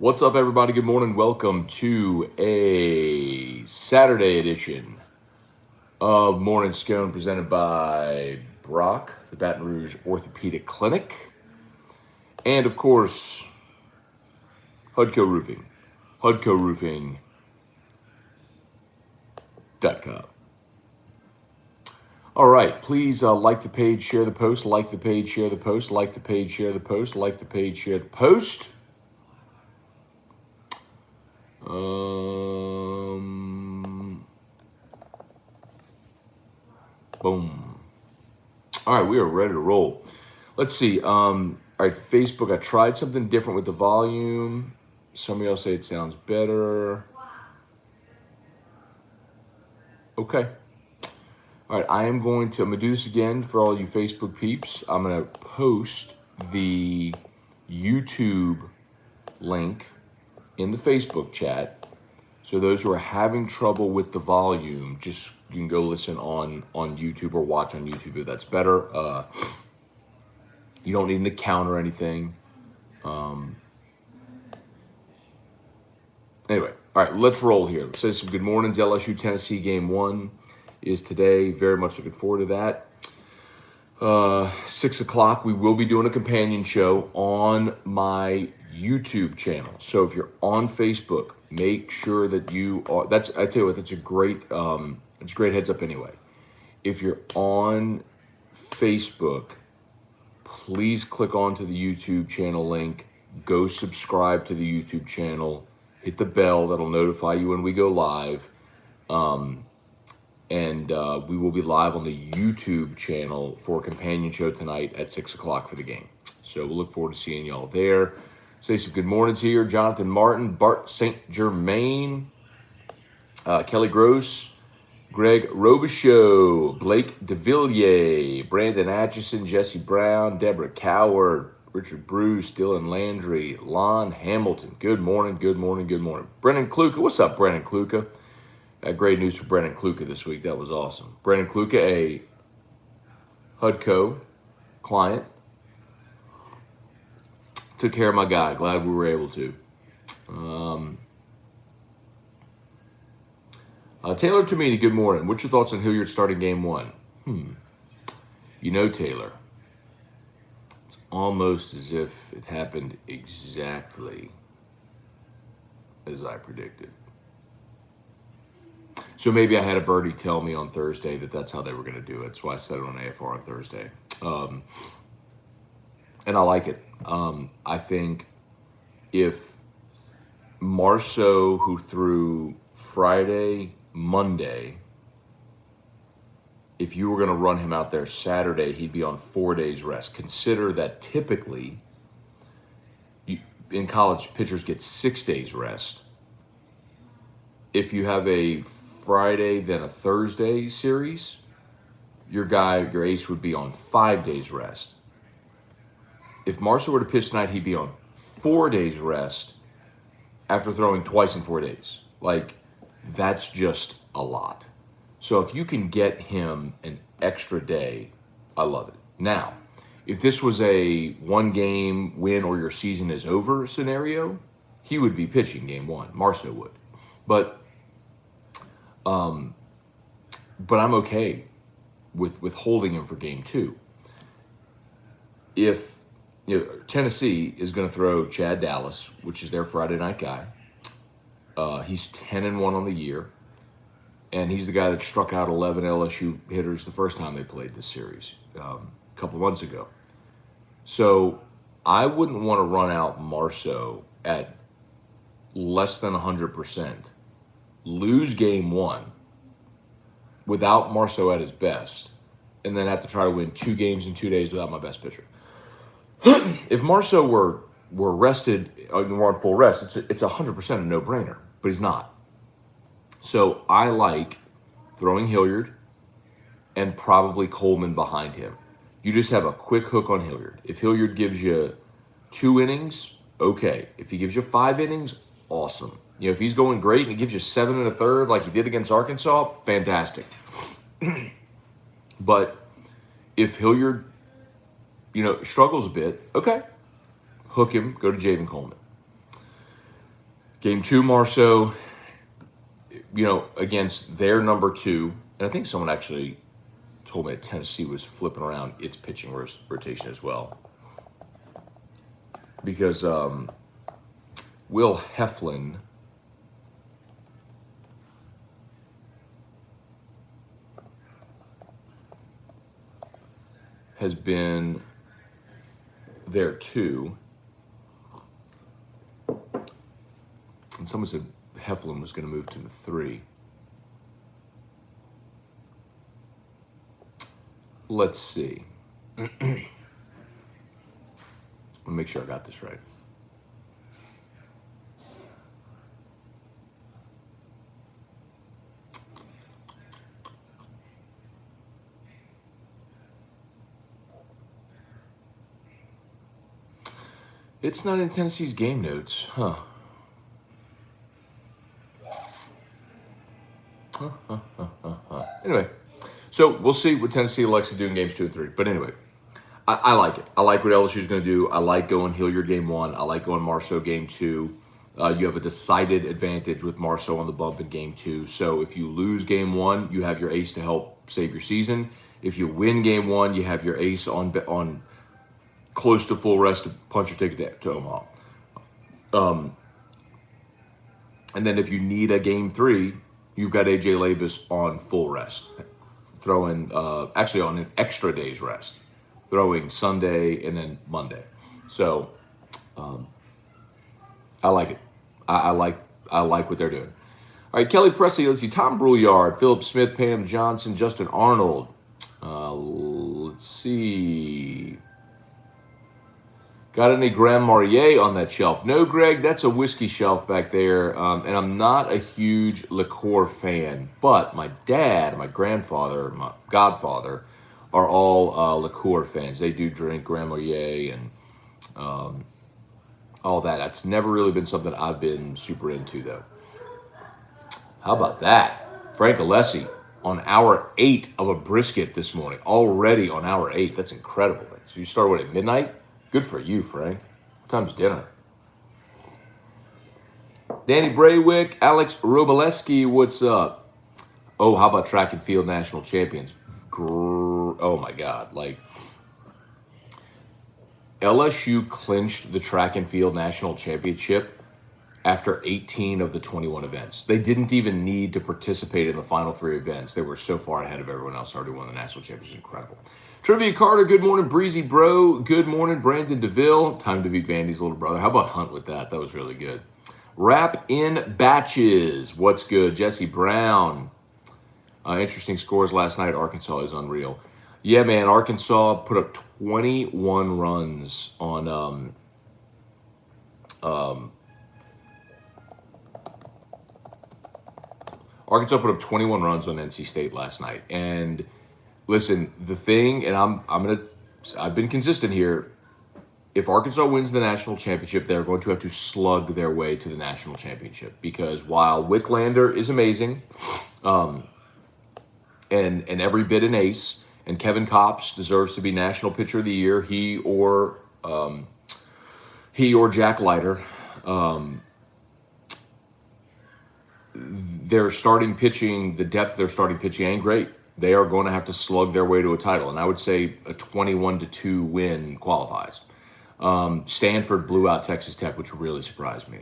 What's up, everybody? Good morning. Welcome to a Saturday edition of Morning Scone presented by Brock, the Baton Rouge Orthopedic Clinic, and of course, Hudco Roofing, hudcoroofing.com. All right, please like the page, share the post, like the page, share the post, like the page, share the post, like the page, share the post. Boom. All right, we are ready to roll. Let's see. All right, Facebook. I tried something different with the volume. Some of y'all say it sounds better. Okay. All right, I'm gonna do this again for all you Facebook peeps. I'm gonna post the YouTube link in the Facebook chat. So those who are having trouble with the volume, just you can go listen on YouTube or watch on YouTube if that's better. You don't need an account or anything. Anyway, all right, let's roll here. Let's say some good mornings. LSU-Tennessee game 1 is today. Very much looking forward to that. 6 o'clock, we will be doing a companion show on my YouTube channel. So if you're on Facebook, make sure that you are. I tell you what, that's a great heads up anyway. If you're on Facebook, please click onto the YouTube channel link. Go subscribe to the YouTube channel. Hit the bell. That'll notify you when we go live. And we will be live on the YouTube channel for a companion show tonight at 6 o'clock for the game. So we'll look forward to seeing y'all there. Say some good mornings here. Jonathan Martin, Bart St. Germain, Kelly Gross, Greg Robichaud, Blake DeVilliers, Brandon Atchison, Jesse Brown, Deborah Coward, Richard Bruce, Dylan Landry, Lon Hamilton. Good morning, good morning, good morning. Brennan Kluka. What's up, Brennan Kluka? Got great news for Brennan Kluka this week. That was awesome. Brennan Kluka, a Hudco client. Took care of my guy. Glad we were able to. Taylor Tomini, good morning. What's your thoughts on Hilliard starting game 1? You know, Taylor, it's almost as if it happened exactly as I predicted. So maybe I had a birdie tell me on Thursday that that's how they were going to do it. That's why I said it on AFR on Thursday. And I like it. I think if Marceau, who threw Friday, Monday, if you were going to run him out there Saturday, he'd be on 4 days rest. Consider that typically in college, pitchers get 6 days rest. If you have a Friday, then a Thursday series, your ace would be on 5 days rest. If Marceau were to pitch tonight, he'd be on 4 days rest after throwing twice in 4 days. Like, that's just a lot. So if you can get him an extra day, I love it. Now, if this was a 1-game win or your season is over scenario, he would be pitching game 1. Marceau would. But I'm okay with holding him for game 2. If Tennessee is going to throw Chad Dallas, which is their Friday night guy. He's 10-1 on the year, and he's the guy that struck out 11 LSU hitters the first time they played this series a couple months ago. So I wouldn't want to run out Marceau at less than 100%, lose game 1 without Marceau at his best, and then have to try to win 2 games in 2 days without my best pitcher. If Marceau were rested, were on full rest, it's 100% a no-brainer, but he's not. So I like throwing Hilliard and probably Coleman behind him. You just have a quick hook on Hilliard. If Hilliard gives you 2 innings, okay. If he gives you 5 innings, awesome. If he's going great and he gives you 7 1/3 like he did against Arkansas, fantastic. But if Hilliard, struggles a bit, okay, hook him, go to Javen Coleman. Game 2, Marceau, against their number 2. And I think someone actually told me that Tennessee was flipping around its pitching rotation as well. Because Will Heflin has been there too. And someone said Heflin was going to move to the 3. Let's see. Let me make sure I got this right. It's not in Tennessee's game notes, huh? Anyway, so we'll see what Tennessee elects to do in games 2 and 3. But anyway, I like it. I like what LSU's going to do. I like going Hilliard game 1. I like going Marceau game 2. You have a decided advantage with Marceau on the bump in game 2. So if you lose game 1, you have your ace to help save your season. If you win game 1, you have your ace on close to full rest to punch your ticket to Omaha. And then if you need a game 3, you've got AJ Labus on full rest, throwing actually on an extra day's rest, throwing Sunday and then Monday. So I like it. I like what they're doing. All right, Kelly Presley. Let's see. Tom Brouillard, Philip Smith, Pam Johnson, Justin Arnold. Let's see. Got any Grand Marnier on that shelf? No, Greg, that's a whiskey shelf back there. And I'm not a huge liqueur fan, but my dad, my grandfather, my godfather are all liqueur fans. They do drink Grand Marnier and all that. That's never really been something I've been super into, though. How about that? Frank Alessi on hour 8 of a brisket this morning. Already on hour 8. That's incredible, man. So you started at midnight? Good for you, Frank. What time's dinner? Danny Braywick, Alex Robaleski, what's up? Oh, how about track and field national champions? Oh, my God. Like, LSU clinched the track and field national championship after 18 of the 21 events. They didn't even need to participate in the final 3 events. They were so far ahead of everyone else, already won the national championship. Incredible. Trivia Carter, good morning. Breezy Bro, good morning. Brandon DeVille, time to beat Vandy's little brother. How about Hunt with that? That was really good. Rap in batches, what's good? Jesse Brown, interesting scores last night. Arkansas is unreal. Yeah, man, Arkansas put up 21 runs on Arkansas put up 21 runs on NC State last night. And listen, the thing, and I've been consistent here. If Arkansas wins the national championship, they're going to have to slug their way to the national championship, because while Wicklander is amazing, and every bit an ace, and Kevin Kopps deserves to be National Pitcher of the Year, he or Jack Leiter, their starting pitching, the depth of their starting pitching ain't great. They are going to have to slug their way to a title, and I would say a 21-2 win qualifies. Stanford blew out Texas Tech, which really surprised me.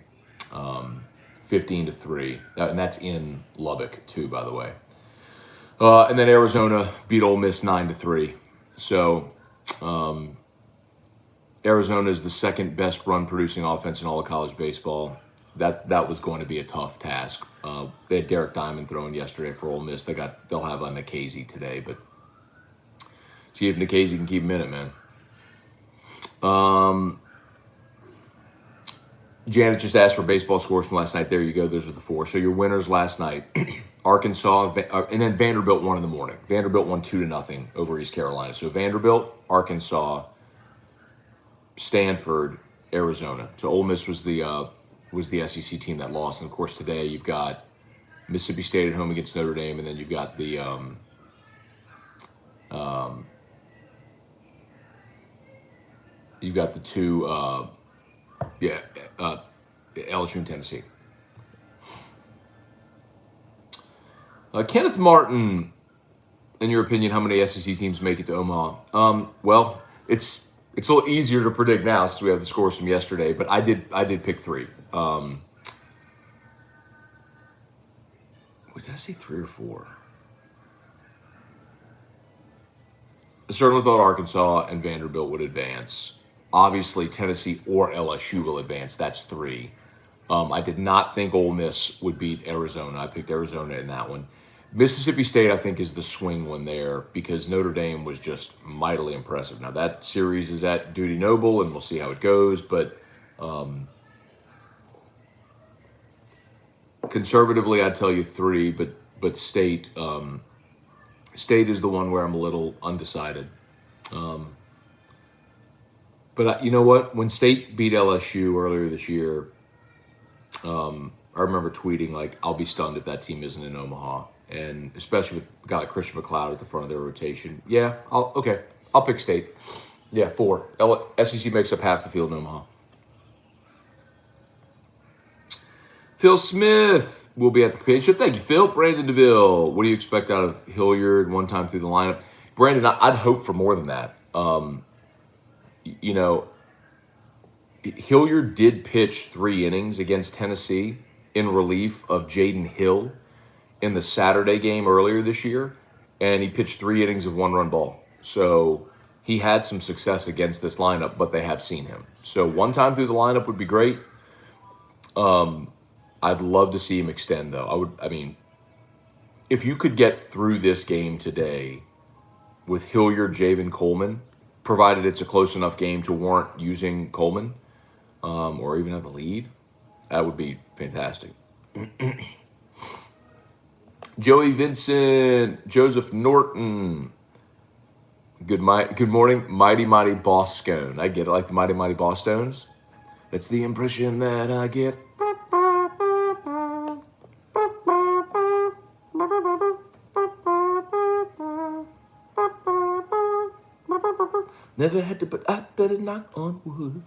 15-3, and that's in Lubbock too, by the way. And then Arizona beat Ole Miss 9-3. So Arizona is the second best run producing offense in all of college baseball. That was going to be a tough task. They had Derek Diamond throwing yesterday for Ole Miss. They'll have a Nikhazy today, but see if Nikhazy can keep him in it, man. Janet just asked for baseball scores from last night. There you go. Those are the 4. So your winners last night: Arkansas, and then Vanderbilt won in the morning. Vanderbilt won 2-0 over East Carolina. So Vanderbilt, Arkansas, Stanford, Arizona. So Ole Miss was the SEC team that lost. And of course today you've got Mississippi State at home against Notre Dame, and then you've got the two LSU and Tennessee. Kenneth Martin, in your opinion, how many SEC teams make it to Omaha? Well, it's a little easier to predict now since we have the scores from yesterday, but I did pick 3. Did I say 3 or 4? I certainly thought Arkansas and Vanderbilt would advance. Obviously, Tennessee or LSU will advance. That's 3. I did not think Ole Miss would beat Arizona. I picked Arizona in that one. Mississippi State, I think, is the swing one there because Notre Dame was just mightily impressive. Now, that series is at Duty Noble, and we'll see how it goes. But conservatively, I'd tell you 3. But State State is the one where I'm a little undecided. But you know what? When State beat LSU earlier this year, I remember tweeting, like, I'll be stunned if that team isn't in Omaha. And especially with a guy like Christian McLeod at the front of their rotation. Yeah, I'll pick State. Yeah, 4. SEC makes up half the field in Omaha. Phil Smith will be at the companionship. Thank you, Phil. Brandon DeVille, what do you expect out of Hilliard one time through the lineup? Brandon, I'd hope for more than that. You know, Hilliard did pitch 3 innings against Tennessee in relief of Jaden Hill in the Saturday game earlier this year, and he pitched 3 innings of 1-run ball. So he had some success against this lineup, but they have seen him. So one time through the lineup would be great. I'd love to see him extend, though. If you could get through this game today with Hilliard, Javen, Coleman, provided it's a close enough game to warrant using Coleman, or even have the lead, that would be fantastic. Joey Vincent, Joseph Norton. Good morning, Mighty Boss Scone. I get it, like the Mighty Boss Stones. That's the impression that I get. Never had to, but I better knock on wood.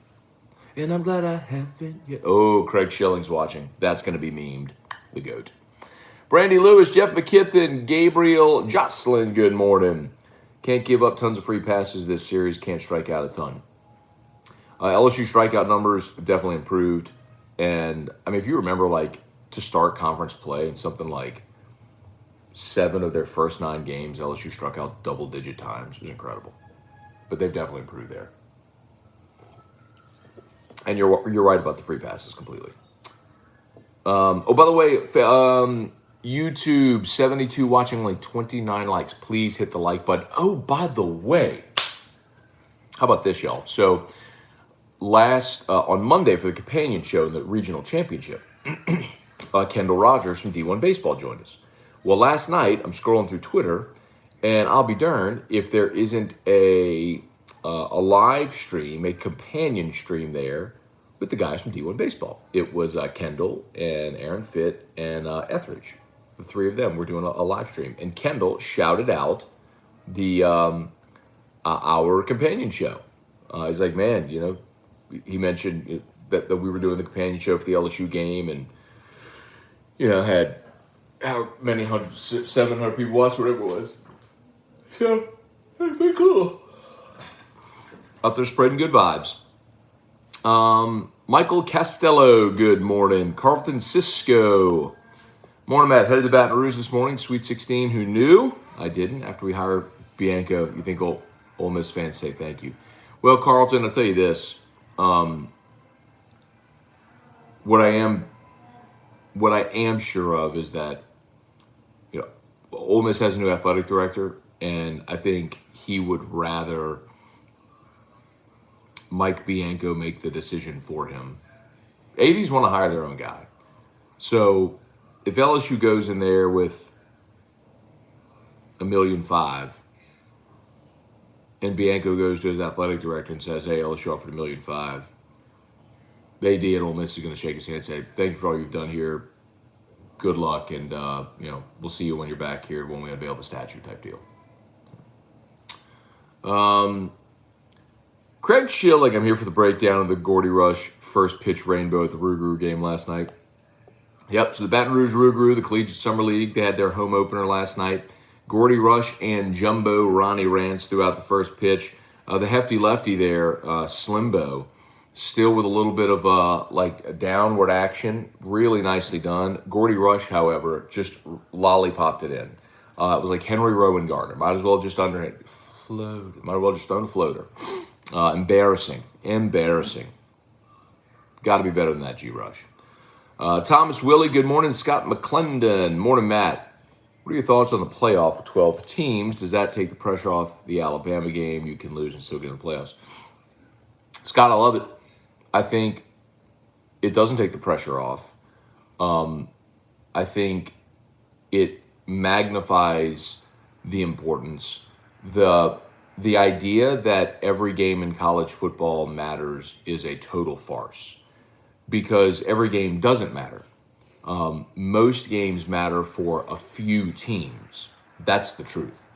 And I'm glad I haven't yet. Oh, Craig Schilling's watching. That's going to be memed. The GOAT. Brandy Lewis, Jeff McKithen, Gabriel Jocelyn, good morning. Can't give up tons of free passes this series. Can't strike out a ton. LSU strikeout numbers have definitely improved. And, if you remember, like, to start conference play in something like 7 of their first 9 games, LSU struck out double-digit times. It was incredible. But they've definitely improved there. And you're right about the free passes completely. Oh, by the way, YouTube 72 watching, only 29 likes. Please hit the like button. Oh, by the way, how about this, y'all? So on Monday for the companion show in the regional championship, Kendall Rogers from D1 Baseball joined us. Well, last night I'm scrolling through Twitter, and I'll be darned if there isn't a live stream, a companion stream there with the guys from D1 Baseball. It was Kendall and Aaron Fitt and Etheridge. The 3 of them were doing a live stream. And Kendall shouted out the our companion show. He's like, man, he mentioned that we were doing the companion show for the LSU game and, had how many 700 people watch, whatever it was. So, that's pretty cool. Out there spreading good vibes. Michael Castello, good morning. Carlton Cisco. Morning, Matt. Headed to Baton Rouge this morning. Sweet 16. Who knew? I didn't. After we hired Bianco, you think Ole Miss fans say thank you. Well, Carlton, I'll tell you this. What I am sure of is that Ole Miss has a new athletic director, and I think he would rather Mike Bianco make the decision for him. ADs want to hire their own guy. So if LSU goes in there with $1.5 million and Bianco goes to his athletic director and says, hey, LSU offered $1.5 million, the AD at Ole Miss is going to shake his hand and say, thank you for all you've done here. Good luck, and we'll see you when you're back here when we unveil the statue type deal. Craig Schilling, I'm here for the breakdown of the Gordy Rush first pitch rainbow at the Rougarou game last night. Yep, so the Baton Rouge Rougarou, the Collegiate Summer League, they had their home opener last night. Gordy Rush and Jumbo Ronnie Rance throughout the first pitch. The hefty lefty there, Slimbo, still with a little bit of like a downward action. Really nicely done. Gordy Rush, however, just lollipopped it in. It was like Henry Rowan Gardner. Might as well have just floated. Might as well just thrown a floater. Embarrassing. Got to be better than that, G Rush. Thomas Willie, good morning. Scott McClendon, morning, Matt. What are your thoughts on the playoff of 12 teams? Does that take the pressure off the Alabama game? You can lose and still get in the playoffs. Scott, I love it. I think it doesn't take the pressure off. I think it magnifies the importance. The idea that every game in college football matters is a total farce because every game doesn't matter. Most games matter for a few teams. That's the truth.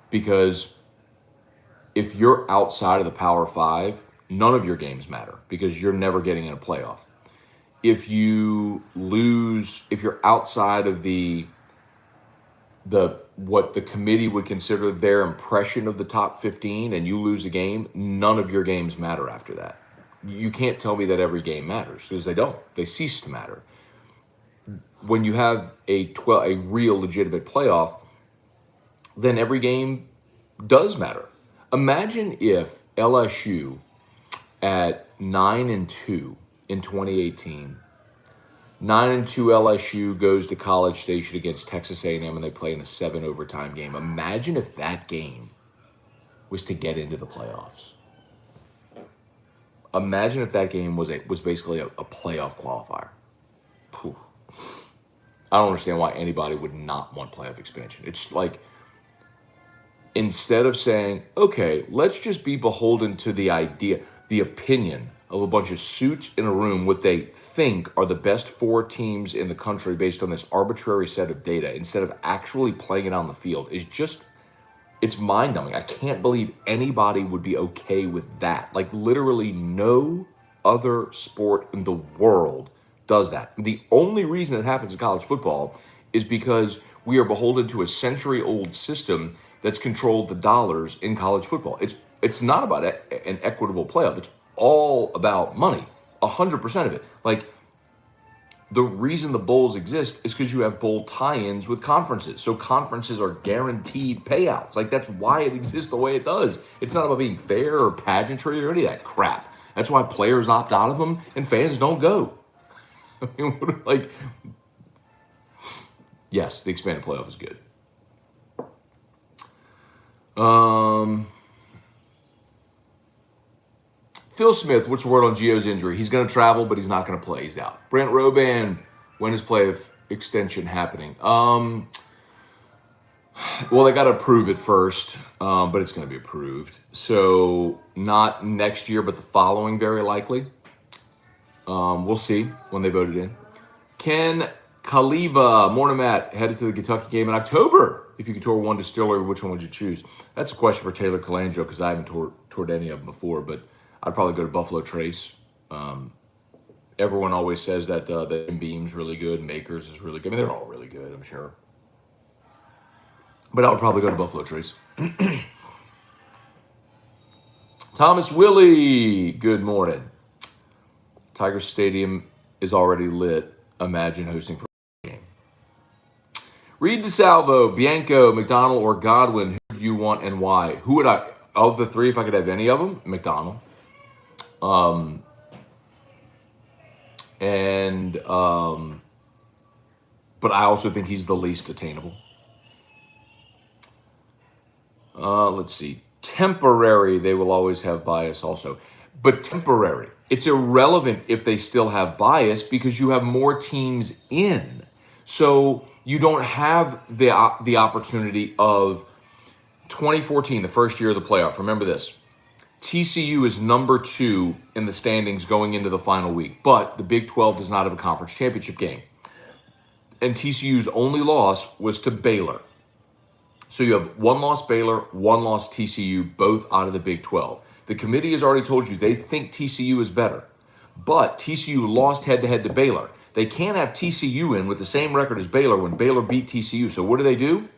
Because if you're outside of the Power Five, none of your games matter because you're never getting in a playoff. If you lose, if you're outside of the what the committee would consider their impression of the top 15 and you lose a game, none of your games matter after that. You can't tell me that every game matters because they don't. They cease to matter. When you have a real legitimate playoff, then every game does matter. Imagine if LSU at 9-2 in 2018, 9-2 LSU goes to College Station against Texas A&M and they play in a 7 overtime game. Imagine if that game was to get into the playoffs. Imagine if that game was basically a playoff qualifier. Whew. I don't understand why anybody would not want playoff expansion. It's like, instead of saying, okay, let's just be beholden to the idea, the opinion of a bunch of suits in a room, what they think are the best 4 teams in the country based on this arbitrary set of data, instead of actually playing it on the field, is just, it's mind-numbing. I can't believe anybody would be okay with that. Like, literally no other sport in the world does that. The only reason it happens in college football is because we are beholden to a century-old system that's controlled the dollars in college football. It's not about an equitable playoff. It's all about money, 100% of it. Like, the reason the bowls exist is because you have bowl tie-ins with conferences. So conferences are guaranteed payouts. Like, that's why it exists the way it does. It's not about being fair or pageantry or any of that crap. That's why players opt out of them and fans don't go. I mean, like, yes, the expanded playoff is good. Phil Smith, what's the word on Gio's injury? He's going to travel, but he's not going to play. He's out. Brent Roban, when is playoff extension happening? Well, they got to approve it first, but it's going to be approved. So not next year, but the following, very likely. We'll see when they vote it in. Ken Kaliva, morning, Matt, headed to the Kentucky game in October. If you could tour one distillery, which one would you choose? That's a question for Taylor Colangelo because I haven't toured any of them before, but I'd probably go to Buffalo Trace. Everyone always says that the Beam's really good, Makers is really good. I mean, they're all really good, I'm sure. But I would probably go to Buffalo Trace. Thomas Willie, good morning. Tiger Stadium is already lit. Imagine hosting for a game. Reed DeSalvo, Bianco, McDonald, or Godwin, who do you want and why? Who would I, of the 3, if I could have any of them? McDonald. But I also think he's the least attainable. Let's see. Temporary, they will always have bias also. But temporary, it's irrelevant if they still have bias because you have more teams in. So you don't have the opportunity of 2014, the first year of the playoff. Remember this. TCU is number 2 in the standings going into the final week, but the Big 12 does not have a conference championship game. And TCU's only loss was to Baylor. So you have 1 loss Baylor, 1 loss TCU, both out of the Big 12. The committee has already told you they think TCU is better, but TCU lost head-to-head to Baylor. They can't have TCU in with the same record as Baylor when Baylor beat TCU. So what do?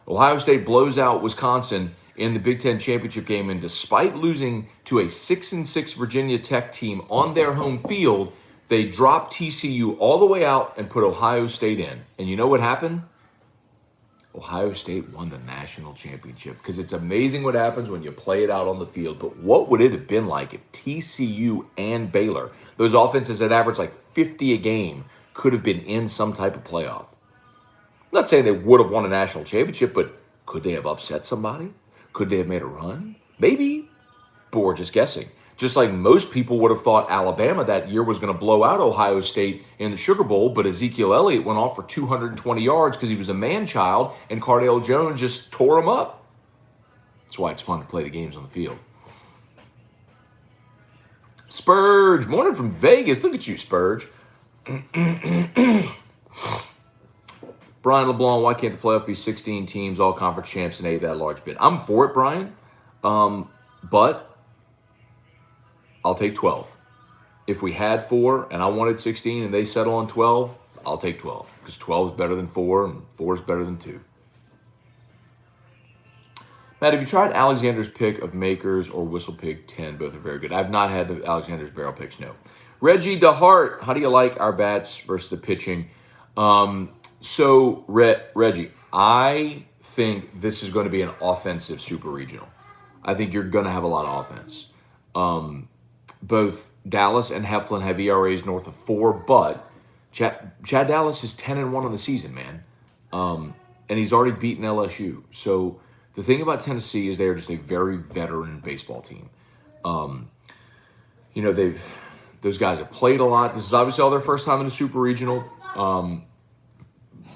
Ohio State blows out Wisconsin in the Big Ten championship game, and despite losing to a 6-6 Virginia Tech team on their home field, they dropped TCU all the way out and put Ohio State in. And you know what happened? Ohio State won the national championship, because it's amazing what happens when you play it out on the field. But what would it have been like if TCU and Baylor, those offenses that average like 50 a game, could have been in some type of playoff? I'm not saying they would have won a national championship, but could they have upset somebody? Could they have made a run? Maybe. But we're just guessing. Just like most people would have thought Alabama that year was going to blow out Ohio State in the Sugar Bowl, but Ezekiel Elliott went off for 220 yards because he was a man-child, and Cardale Jones just tore him up. That's why it's fun to play the games on the field. Spurge, morning from Vegas. Look at you, Spurge. Brian LeBlanc, why can't the playoff be 16 teams, all conference champs, and 8 that large bid? I'm for it, Brian, but I'll take 12. If we had 4 and I wanted 16 and they settle on 12, I'll take 12, because 12 is better than 4 and 4 is better than 2. Matt, have you tried Alexander's pick of Makers or Whistle Pig 10? Both are very good. I've not had the Alexander's barrel picks, no. Reggie DeHart, how do you like our bats versus the pitching? So, Reggie, I think this is going to be an offensive super regional. I think you're going to have a lot of offense. Both Dallas and Heflin have ERAs north of 4, but Chad Dallas is 10-1 on the season, man. And he's already beaten LSU. So the thing about Tennessee is they are just a very veteran baseball team. Those guys have played a lot. This is obviously all their first time in a super regional.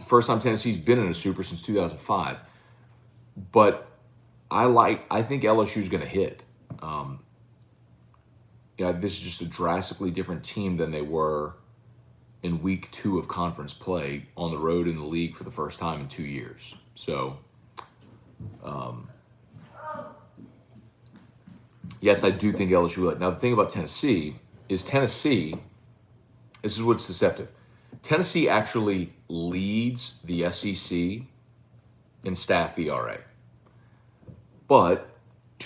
First time Tennessee's been in a super since 2005. But I think LSU's going to hit. This is just a drastically different team than they were in week 2 of conference play on the road in the league for the first time in 2 years. So, yes, I do think LSU will. Now, the thing about Tennessee, this is what's deceptive. Tennessee actually leads the SEC in staff ERA. But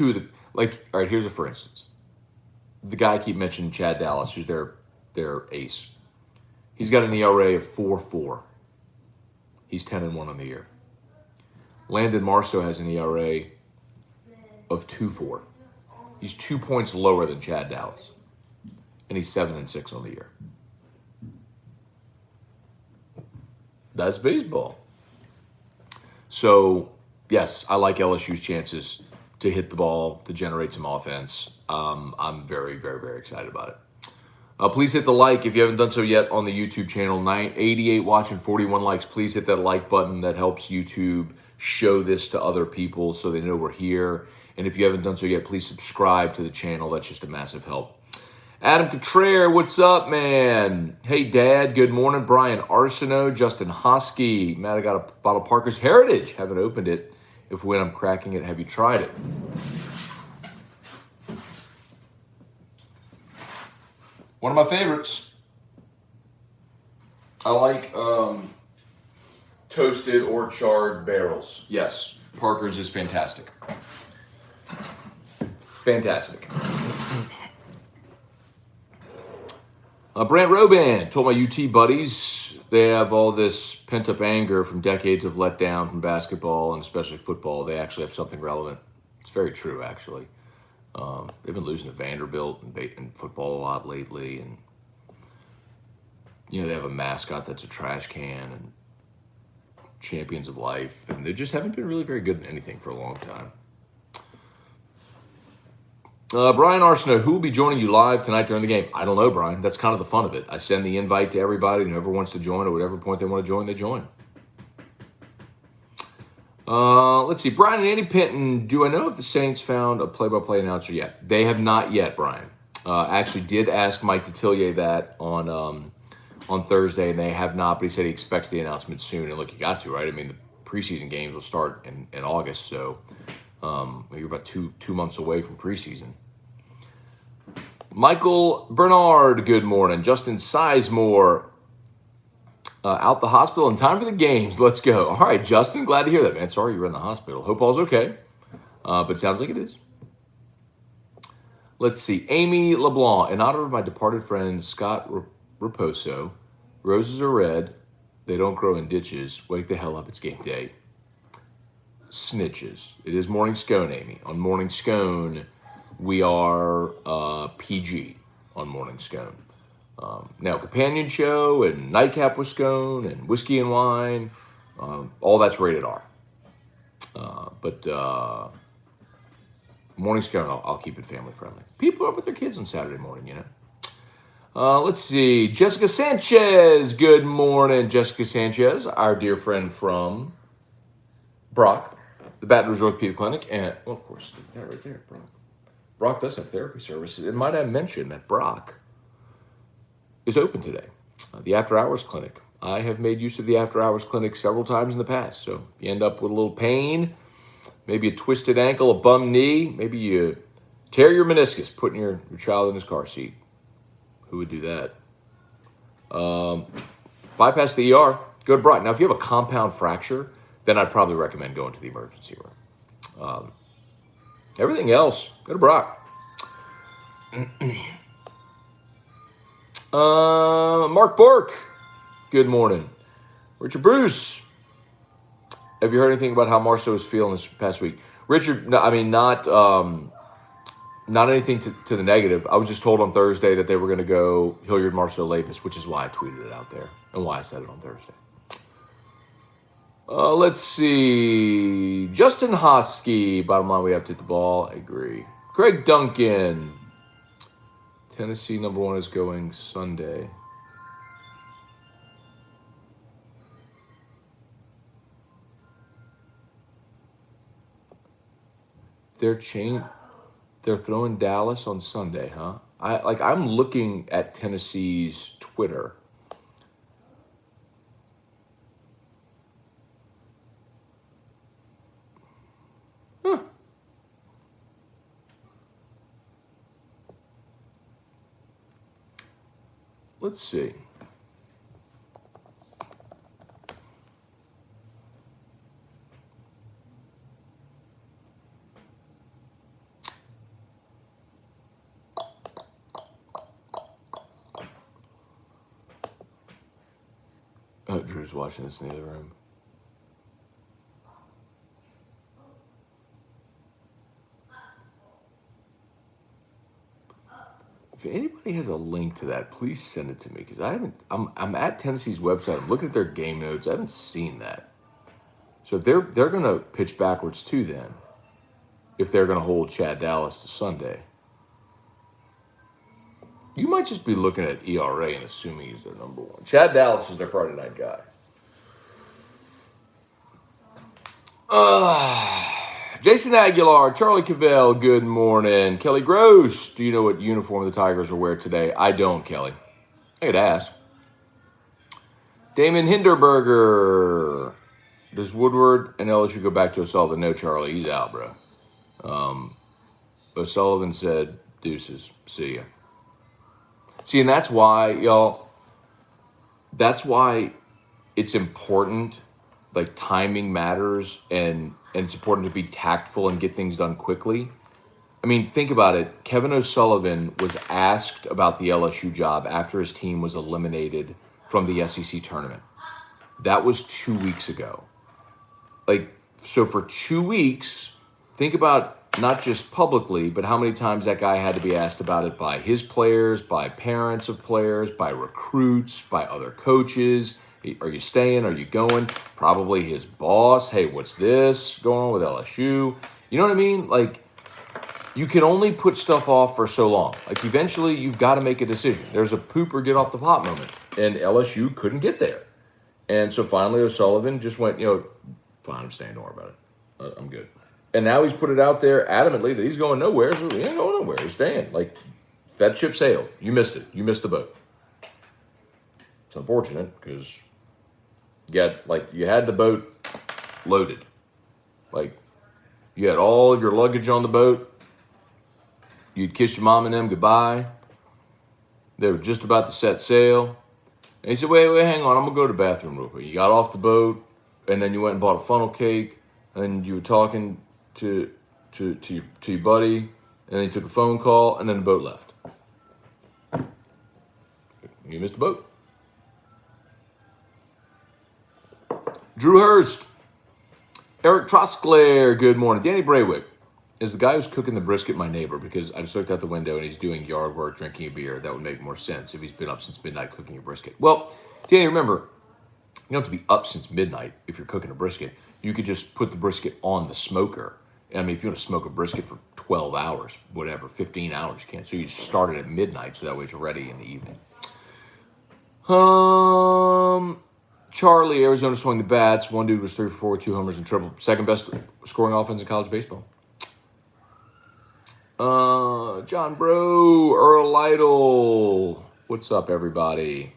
all right, here's a for instance. The guy I keep mentioning, Chad Dallas, who's their ace. He's got an ERA of 4.4. He's 10-1 on the year. Landon Marceau has an ERA of 2.4. He's 2 points lower than Chad Dallas. And he's 7-6 on the year. That's baseball. So, yes, I like LSU's chances to hit the ball, to generate some offense. I'm very, very, very excited about it. Please hit the like if you haven't done so yet on the YouTube channel. 988 watching, 41 likes. Please hit that like button. That helps YouTube show this to other people so they know we're here. And if you haven't done so yet, please subscribe to the channel. That's just a massive help. Adam Contreras, what's up, man? Hey, Dad, good morning. Brian Arsenault, Justin Hosky. Matt, I got a bottle of Parker's Heritage. Haven't opened it. If when I'm cracking it, have you tried it? One of my favorites. I like toasted or charred barrels. Yes, Parker's is fantastic. Fantastic. Brant Roban told my UT buddies they have all this pent-up anger from decades of letdown from basketball and especially football. They actually have something relevant. It's very true, actually. They've been losing to Vanderbilt and football a lot lately. And, they have a mascot that's a trash can and champions of life. And they just haven't been really very good at anything for a long time. Brian Arsenault, who will be joining you live tonight during the game? I don't know, Brian. That's kind of the fun of it. I send the invite to everybody, and whoever wants to join at whatever point they want to join, they join. Let's see. Brian and Andy Pinton, do I know if the Saints found a play-by-play announcer yet? They have not yet, Brian. I actually did ask Mike Detillier that on Thursday, and they have not, but he said he expects the announcement soon. And look, you got to, right? I mean, the preseason games will start in August, so you're about two months away from preseason. Michael Bernard, good morning. Justin Sizemore, Out the hospital in time for the games. Let's go. All right, Justin, glad to hear that, man. Sorry you were in the hospital. Hope all's okay. But it sounds like it is. Let's see. Amy LeBlanc, in honor of my departed friend Scott Raposo, roses are red. They don't grow in ditches. Wake the hell up. It's game day. Snitches. It is Morning Scone, Amy. On Morning Scone, we are PG on Morning Scone. Now, Companion Show and Nightcap with Scone and Whiskey and Wine, all that's rated R. But Morning Scone, I'll keep it family friendly. People are up with their kids on Saturday morning, you know. Let's see. Jessica Sanchez. Good morning, Jessica Sanchez, our dear friend from Brock, the Baton Rouge Orthopedic Clinic. And, well, of course, that right there, Brock. Brock does have therapy services. It might have mentioned that Brock is open today. The After Hours Clinic. I have made use of the After Hours Clinic several times in the past. So if you end up with a little pain, maybe a twisted ankle, a bum knee, maybe you tear your meniscus putting your child in his car seat. Who would do that? Bypass the ER, go to Brock. Now, if you have a compound fracture, then I'd probably recommend going to the emergency room. Everything else, go to Brock. Mark Bork, good morning. Richard Bruce, have you heard anything about how Marceau is feeling this past week? Richard, no, I mean, not anything to the negative. I was just told on Thursday that they were going to go Hilliard, Marceau, Lapis, which is why I tweeted it out there and why I said it on Thursday. Let's see. Justin Hosky, bottom line, we have to hit the ball. I agree. Craig Duncan, Tennessee #1 is going Sunday. They're throwing Dallas on Sunday, huh? I'm looking at Tennessee's Twitter. Huh. Let's see. Oh, Drew's watching this in the other room. If anybody has a link to that, please send it to me because I haven't. I'm at Tennessee's website. I'm looking at their game notes. I haven't seen that. So if they're going to pitch backwards too, then if they're going to hold Chad Dallas to Sunday, you might just be looking at ERA and assuming he's their #1. Chad Dallas is their Friday night guy. Jason Aguilar, Charlie Cavell, good morning. Kelly Gross, do you know what uniform the Tigers will wear today? I don't, Kelly. I could ask. Damon Hinderberger, does Woodward and LSU go back to O'Sullivan? No, Charlie, he's out, bro. O'Sullivan said, deuces, see ya. See, and that's why, y'all, that's why it's important, like timing matters, and it's important to be tactful and get things done quickly. I mean, think about it. Kevin O'Sullivan was asked about the LSU job after his team was eliminated from the SEC tournament. That was 2 weeks ago. So for 2 weeks, think about not just publicly, but how many times that guy had to be asked about it by his players, by parents of players, by recruits, by other coaches. Are you staying? Are you going? Probably his boss. Hey, what's this going on with LSU? You know what I mean? You can only put stuff off for so long. Eventually, you've got to make a decision. There's a poop or get off the pot moment, and LSU couldn't get there. And so finally, O'Sullivan just went, fine, I'm staying. Don't worry about it. I'm good. And now he's put it out there adamantly that he's going nowhere. So he ain't going nowhere. He's staying. That ship sailed. You missed it. You missed the boat. It's unfortunate because you had the boat loaded. You had all of your luggage on the boat. You'd kiss your mom and them goodbye. They were just about to set sail. And he said, wait, hang on. I'm going to go to the bathroom real quick. You got off the boat, and then you went and bought a funnel cake, and you were talking to your buddy, and then you took a phone call, and then the boat left. You missed the boat. Drew Hurst. Eric Trosclair, good morning. Danny Braywick. Is the guy who's cooking the brisket my neighbor? Because I just looked out the window and he's doing yard work, drinking a beer. That would make more sense if he's been up since midnight cooking a brisket. Well, Danny, remember, you don't have to be up since midnight if you're cooking a brisket. You could just put the brisket on the smoker. I mean, if you want to smoke a brisket for 12 hours, whatever, 15 hours, you can. So you just start it at midnight so that way it's ready in the evening. Charlie, Arizona swung the bats. One dude was 3 for 4, 2 homers and triple. Second best scoring offense in college baseball. John Bro, Earl Lytle. What's up, everybody?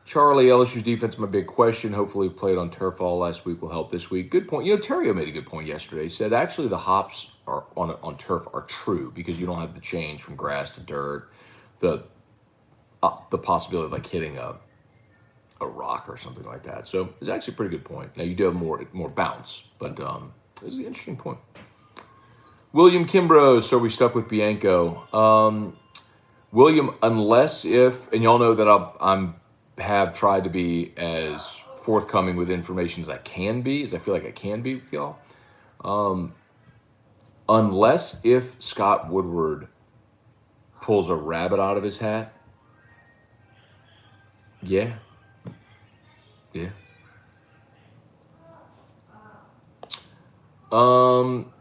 Charlie, LSU's defense, my big question. Hopefully, played on turf all last week will help this week. Good point. You know, Terrio made a good point yesterday. He said actually the hops are on turf are true because you don't have the change from grass to dirt. The possibility of like hitting a rock or something like that. So it's actually a pretty good point. Now you do have more bounce, but this is an interesting point. William Kimbrough, so we stuck with Bianco. William, unless if, and y'all know that I have tried to be as forthcoming with information as I can be, as I feel like I can be with y'all. Unless if Scott Woodward pulls a rabbit out of his hat, yeah.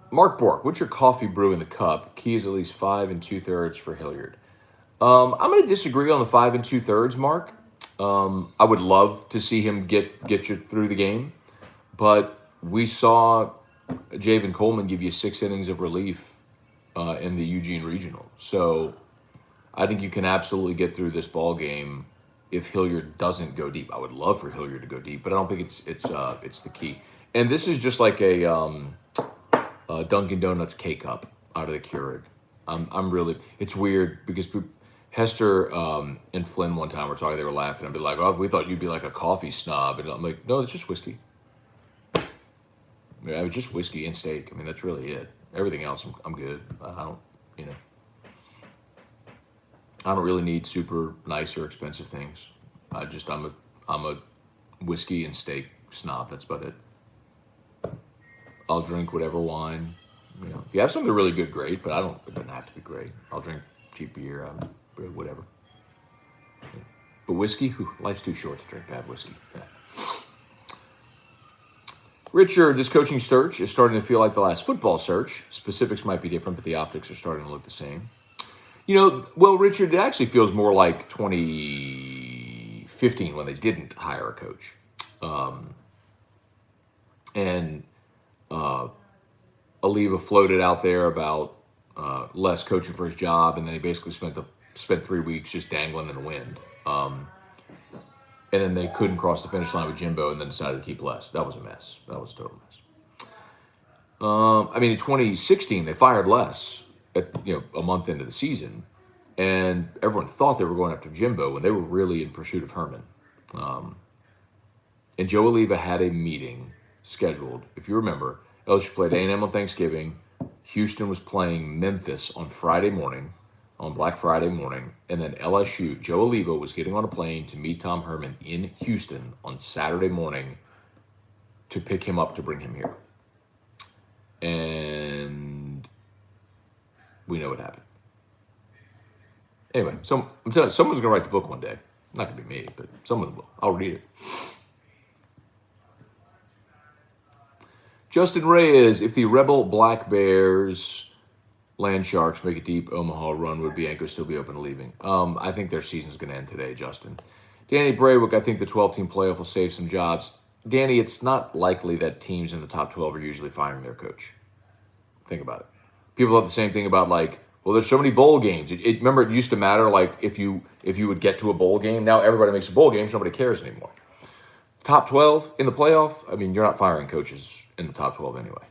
Mark Bork, what's your coffee brew in the cup? Key is at least 5 2/3 for Hilliard. I'm going to disagree on the 5 2/3, Mark. I would love to see him get you through the game, but we saw Javen Coleman give you 6 innings of relief in the Eugene Regional. So I think you can absolutely get through this ball game if Hilliard doesn't go deep. I would love for Hilliard to go deep, but I don't think it's the key. And this is just like a Dunkin' Donuts K-Cup out of the Keurig. I'm really, it's weird because Hester and Flynn one time were talking, they were laughing. I'd be like, oh, we thought you'd be like a coffee snob. And I'm like, no, it's just whiskey. Yeah, it's just whiskey and steak. I mean, that's really it. Everything else, I'm good. I don't really need super nice or expensive things. I'm a whiskey and steak snob. That's about it. I'll drink whatever wine. You know, if you have something really good, great. But it doesn't have to be great. I'll drink cheap beer, whatever. Yeah. But whiskey, life's too short to drink bad whiskey. Yeah. Richard, this coaching search is starting to feel like the last football search. Specifics might be different, but the optics are starting to look the same. You know, well, Richard, it actually feels more like 2015 when they didn't hire a coach. Oliva floated out there about Les coaching for his job, and then he basically spent 3 weeks just dangling in the wind. And then they couldn't cross the finish line with Jimbo and then decided to keep Les. That was a mess. That was a total mess. In 2016, they fired Les a month into the season, and everyone thought they were going after Jimbo when they were really in pursuit of Herman. And Joe Oliva had a meeting scheduled. If you remember, LSU played A&M on Thanksgiving. Houston was playing Memphis on Friday morning, on Black Friday morning, and then LSU, Joe Oliva was getting on a plane to meet Tom Herman in Houston on Saturday morning to pick him up to bring him here. And we know what happened. Anyway, I'm telling you, someone's going to write the book one day. Not going to be me, but someone will. I'll read it. Justin Reyes, if the Rebel Black Bears Land Sharks make a deep Omaha run, would Bianco still be open to leaving? I think their season's going to end today, Justin. Danny Braywick, I think the 12-team playoff will save some jobs. Danny, it's not likely that teams in the top 12 are usually firing their coach. Think about it. People thought the same thing about well, there's so many bowl games. Remember, it used to matter if you would get to a bowl game. Now everybody makes a bowl game, so nobody cares anymore. Top 12 in the playoff, you're not firing coaches in the top 12 anyway.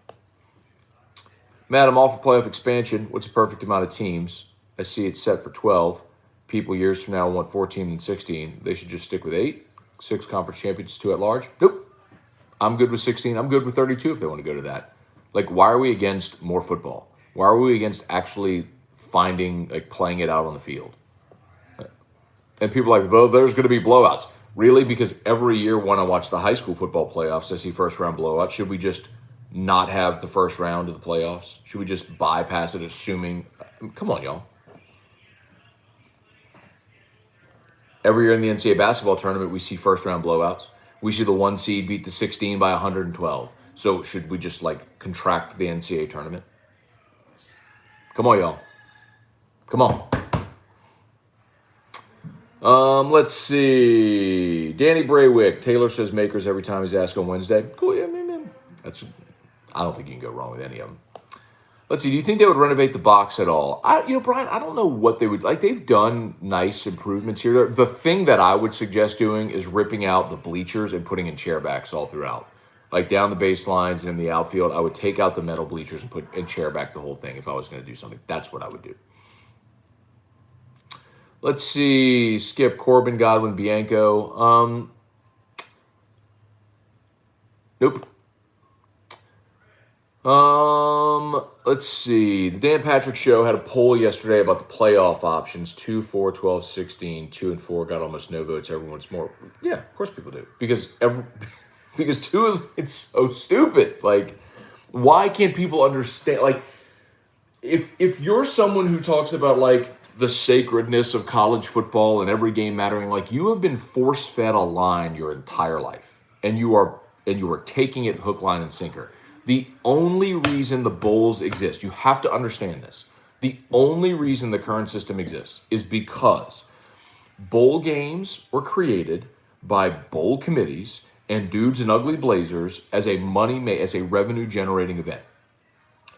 Matt, I'm all for playoff expansion. What's the perfect amount of teams? I see it's set for 12. people years from now want 14 and 16. They should just stick with 8, 6 conference champions, 2 at large. Nope. I'm good with 16. I'm good with 32 if they want to go to that. Like, why are we against more football? Why are we against actually finding, like, playing it out on the field? And people are like, well, there's going to be blowouts. Really? Because every year when I watch the high school football playoffs, I see first round blowouts. Should we just not have the first round of the playoffs? Should we just bypass it, assuming? Come on, y'all. Every year in the NCAA basketball tournament, we see first round blowouts. We see the 1 seed beat the 16 by 112. So should we just like contract the NCAA tournament? Come on, y'all. Come on. Let's see. Danny Braywick. Taylor says makers every time he's asked on Wednesday. Cool. Yeah, man. I don't think you can go wrong with any of them. Let's see. Do you think they would renovate the box at all? Brian, I don't know what they would like. They've done nice improvements here. The thing that I would suggest doing is ripping out the bleachers and putting in chair backs all throughout, like down the baselines and in the outfield. I would take out the metal bleachers and put in chair back the whole thing. If I was going to do something, that's what I would do. Let's see. Skip, Corbin, Godwin, Bianco. Nope. Let's see. The Dan Patrick Show had a poll yesterday about the playoff options. 2, 4, 12, 16. 2 and 4 got almost no votes. Everyone's more. Yeah, of course people do. Because 2, it's so stupid. Like, why can't people understand? Like, if you're someone who talks about, like, the sacredness of college football and every game mattering, like, you have been force-fed a line your entire life. And you are taking it hook, line, and sinker. The only reason the bowls exist, you have to understand this. The only reason the current system exists is because bowl games were created by bowl committees and dudes in ugly blazers as a revenue generating event.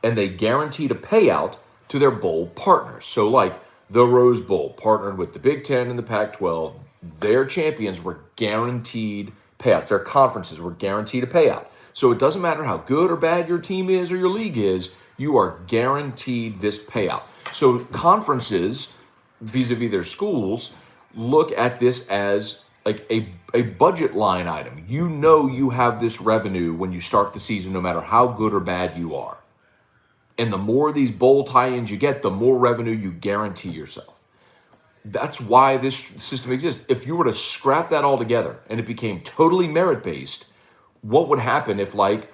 And they guaranteed a payout to their bowl partners. So like the Rose Bowl partnered with the Big Ten and the Pac-12, their champions were guaranteed payouts. Their conferences were guaranteed a payout. So it doesn't matter how good or bad your team is or your league is, you are guaranteed this payout. So conferences, vis-a-vis their schools, look at this as like a budget line item. You know you have this revenue when you start the season, no matter how good or bad you are. And the more of these bowl tie-ins you get, the more revenue you guarantee yourself. That's why this system exists. If you were to scrap that all together and it became totally merit-based, what would happen if, like,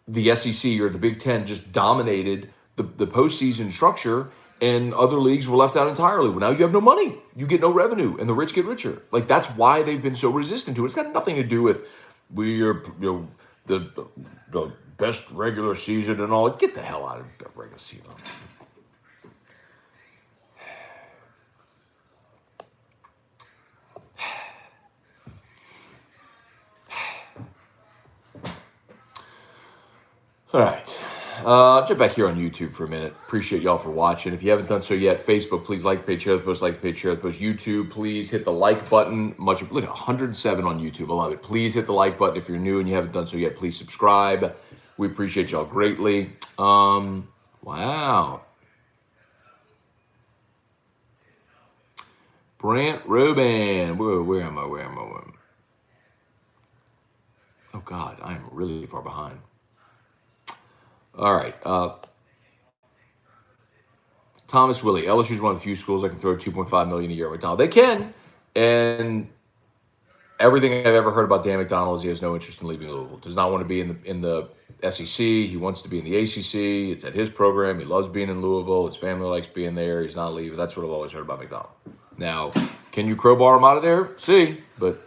the SEC or the Big Ten just dominated the postseason structure and other leagues were left out entirely? Well, now you have no money. You get no revenue, and the rich get richer. Like, that's why they've been so resistant to it. It's got nothing to do with we are the best regular season and all. Get the hell out of the regular season. All right. Jump back here on YouTube for a minute. Appreciate y'all for watching. If you haven't done so yet, Facebook, please like the page, share the post, like the page, share the post. YouTube, please hit the like button. Look at 107 on YouTube. I love it. Please hit the like button. If you're new and you haven't done so yet, please subscribe. We appreciate y'all greatly. Wow. Brant Robin. Where am I? Oh, God. I am really far behind. All right. Thomas Willie. LSU is one of the few schools that can throw $2.5 million a year at McDonald. They can. And everything I've ever heard about Dan McDonald is he has no interest in leaving Louisville. Does not want to be in the SEC. He wants to be in the ACC. It's at his program. He loves being in Louisville. His family likes being there. He's not leaving. That's what I've always heard about McDonald. Now, can you crowbar him out of there? See. But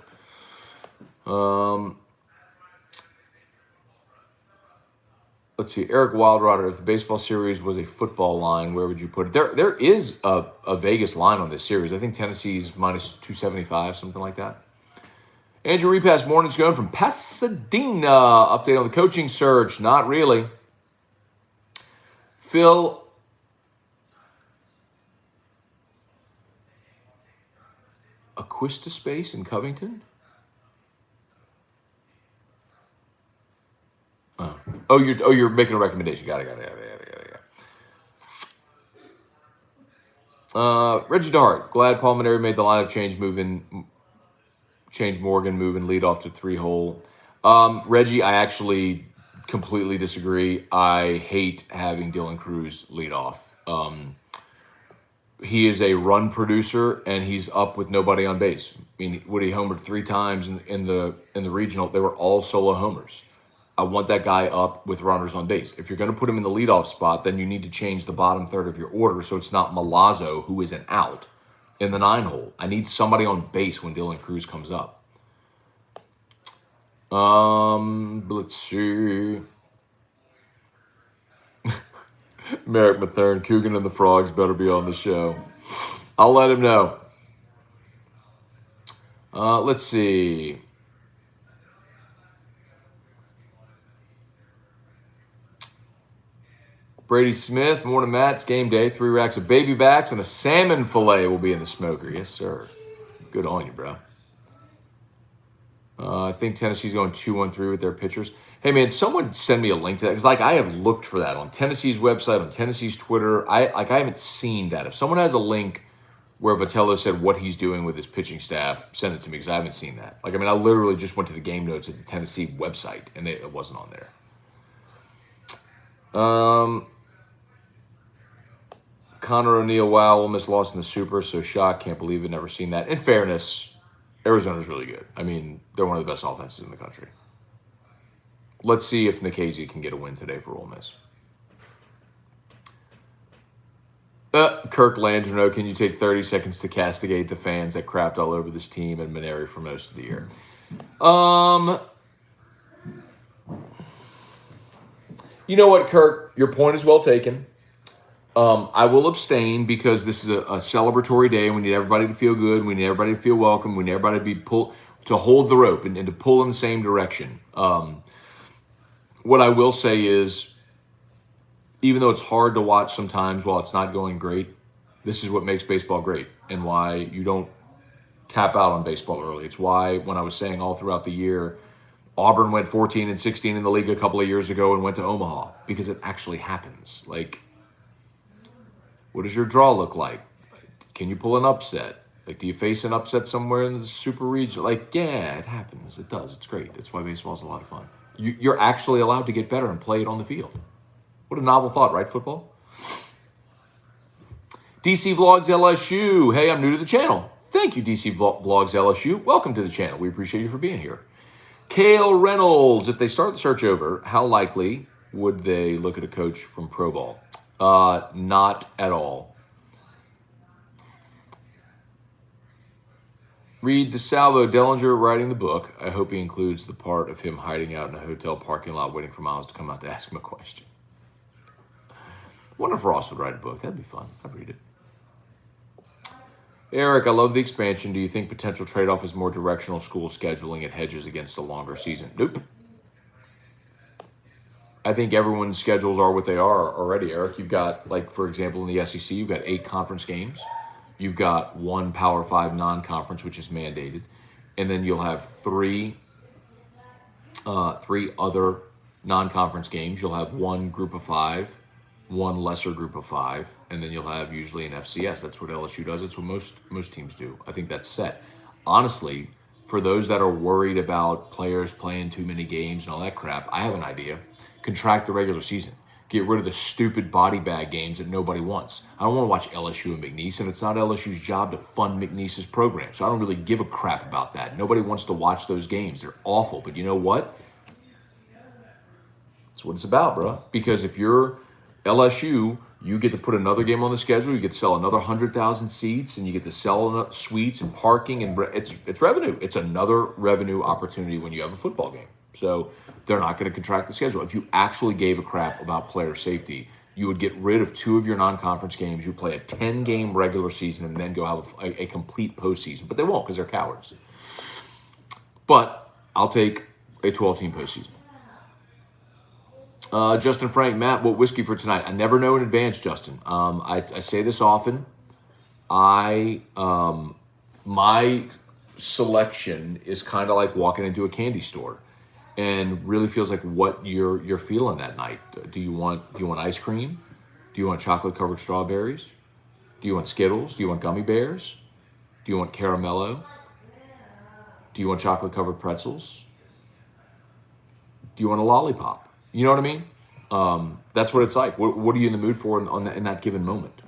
let's see. Eric Wildrotter, if the baseball series was a football line, where would you put it? There is a Vegas line on this series. I think Tennessee's minus 275, something like that. Andrew Repass, morning Scone from Pasadena. Update on the coaching search. Not really. Phil. Aquista Space in Covington? Oh, you're making a recommendation. Got it. Reggie Dart, glad Paul Maneri made the lineup change Morgan, moving lead off to 3-hole. Reggie, I actually completely disagree. I hate having Dylan Cruz lead off. He is a run producer, and he's up with nobody on base. I mean, Woody homered 3 times in the regional. They were all solo homers. I want that guy up with runners on base. If you're going to put him in the leadoff spot, then you need to change the bottom third of your order so it's not Milazzo, who is an out, in the 9-hole. I need somebody on base when Dylan Cruz comes up. Let's see. Merrick Mathern, Coogan and the Frogs better be on the show. I'll let him know. Let's see. Brady Smith, morning Matt. It's game day. 3 racks of baby backs and a salmon fillet will be in the smoker. Yes, sir. Good on you, bro. I think Tennessee's going 2-1-3 with their pitchers. Hey, man, someone send me a link to that. Because, I have looked for that on Tennessee's website, on Tennessee's Twitter. I haven't seen that. If someone has a link where Vitello said what he's doing with his pitching staff, send it to me because I haven't seen that. I literally just went to the game notes at the Tennessee website, and it wasn't on there. Connor O'Neill, wow, Ole Miss lost in the Super, so shocked, can't believe it, never seen that. In fairness, Arizona's really good. They're one of the best offenses in the country. Let's see if Nikhazy can get a win today for Ole Miss. Kirk Landreneau, can you take 30 seconds to castigate the fans that crapped all over this team and Maneri for most of the year? You know what, Kirk? Your point is well taken. I will abstain because this is a celebratory day. We need everybody to feel good. We need everybody to feel welcome. We need everybody to hold the rope and to pull in the same direction. What I will say is, even though it's hard to watch sometimes while it's not going great, this is what makes baseball great and why you don't tap out on baseball early. It's why when I was saying all throughout the year, Auburn went 14-16 in the league a couple of years ago and went to Omaha, because it actually happens. What does your draw look like? Can you pull an upset? Do you face an upset somewhere in the super region? Yeah, it happens. It does. It's great. That's why baseball's a lot of fun. You're actually allowed to get better and play it on the field. What a novel thought, right, football? DC Vlogs LSU. Hey, I'm new to the channel. Thank you, DC Vlogs LSU. Welcome to the channel. We appreciate you for being here. Kale Reynolds. If they start the search over, how likely would they look at a coach from Pro Ball? Not at all. Read DeSalvo, Dellinger writing the book. I hope he includes the part of him hiding out in a hotel parking lot waiting for Miles to come out to ask him a question. I wonder if Ross would write a book. That'd be fun. I'd read it. Eric, I love the expansion. Do you think potential trade-off is more directional school scheduling at hedges against a longer season? Nope. I think everyone's schedules are what they are already, Eric. You've got, for example, in the SEC, you've got 8 conference games. You've got 1 Power 5 non-conference, which is mandated. And then you'll have 3 other non-conference games. You'll have 1 group of 5, 1 lesser group of 5, and then you'll have usually an FCS. That's what LSU does. That's what most teams do. I think that's set. Honestly, for those that are worried about players playing too many games and all that crap, I have an idea. Contract the regular season. Get rid of the stupid body bag games that nobody wants. I don't want to watch LSU and McNeese, and it's not LSU's job to fund McNeese's program. So I don't really give a crap about that. Nobody wants to watch those games. They're awful. But you know what? That's what it's about, bro. Because if you're LSU, you get to put another game on the schedule. You get to sell another 100,000 seats, and you get to sell suites and parking, and it's revenue. It's another revenue opportunity when you have a football game. So they're not going to contract the schedule. If you actually gave a crap about player safety, you would get rid of 2 of your non-conference games. You play a 10-game regular season and then go have a complete postseason. But they won't because they're cowards. But I'll take a 12-team postseason. Justin Frank, Matt, what whiskey for tonight? I never know in advance, Justin. I say this often. My selection is kind of like walking into a candy store. And really feels like what you're feeling that night. Do you want ice cream? Do you want chocolate covered strawberries? Do you want Skittles? Do you want gummy bears? Do you want caramello? Do you want chocolate-covered pretzels? Do you want a lollipop? You know what I mean? That's what it's like. What are you in the mood for in that given moment?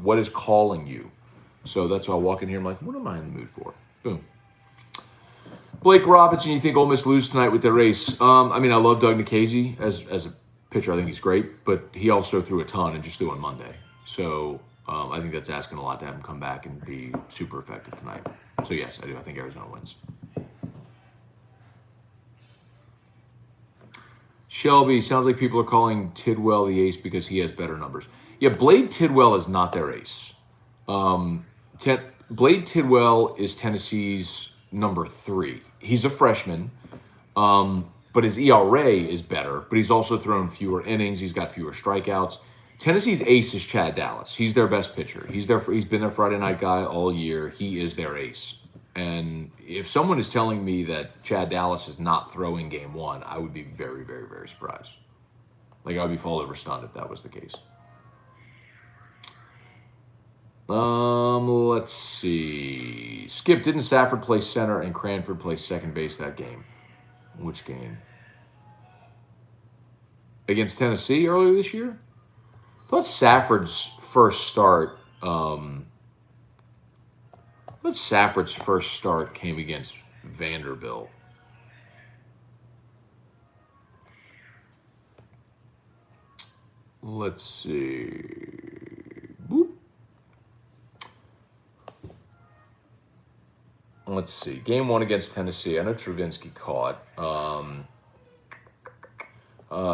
What is calling you? So that's why I walk in here. I'm like, what am I in the mood for? Boom. Blake Robinson, you think Ole Miss lose tonight with their race? I mean, I love Doug Nikhazy as a pitcher. I think he's great, but he also threw a ton and just threw on Monday. So I think that's asking a lot to have him come back and be super effective tonight. So yes, I do. I think Arizona wins. Shelby, sounds like people are calling Tidwell the ace because he has better numbers. Yeah, Blade Tidwell is not their ace. Blade Tidwell is Tennessee's number 3. He's a freshman, but his ERA is better, but he's also thrown fewer innings. He's got fewer strikeouts. Tennessee's ace is Chad Dallas. He's their best pitcher. He's been their Friday night guy all year. He is their ace. And if someone is telling me that Chad Dallas is not throwing game 1, I would be very, very, very surprised. Like, I would be fall over stunned if that was the case. Let's see. Skip, didn't Safford play center and Cranford play second base that game? Which game? Against Tennessee earlier this year? I thought Safford's first start came against Vanderbilt. Let's see. Boop. Let's see. Game 1 against Tennessee. I know Travinsky caught.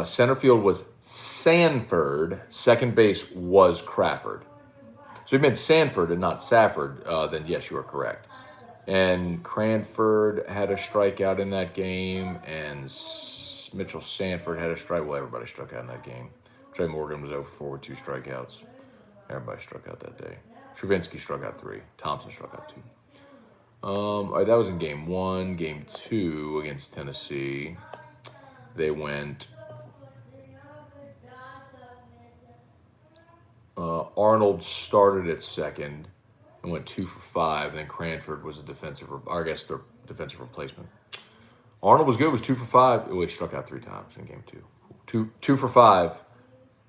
Center field was Sanford. Second base was Crawford. So he meant Sanford and not Safford. Then yes, you are correct. And Cranford had a strikeout in that game, and Mitchell Sanford had a strike. Well, everybody struck out in that game. Trey Morgan was over 4 with 2 strikeouts. Everybody struck out that day. Travinsky struck out 3. Thompson struck out 2. All right, that was in game 1. Game 2 against Tennessee, they went. Arnold started at second and went 2 for 5. And then Cranford was their defensive replacement. Arnold was good. Was 2 for 5. He struck out 3 times in game 2. Two for 5.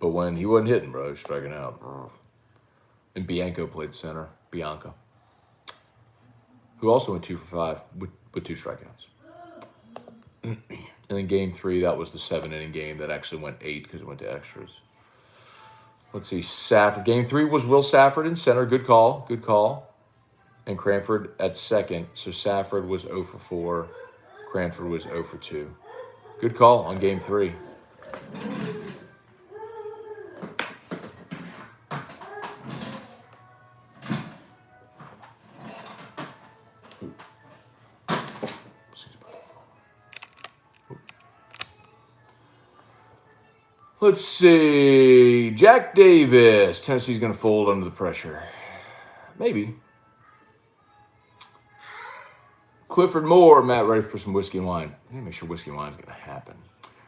But when he wasn't hitting, bro, he was striking out. And Bianco played center. Bianca, who also went 2 for 5 with 2 strikeouts. And then game 3, that was the 7-inning game that actually went 8 because it went to extras. Let's see, Safford. Game 3 was Will Safford in center. Good call. And Cranford at second. So Safford was 0 for 4. Cranford was 0 for 2. Good call on game 3. Let's see. Jack Davis. Tennessee's going to fold under the pressure. Maybe. Clifford Moore. Matt, ready for some whiskey and wine? I need to make sure whiskey and wine is going to happen.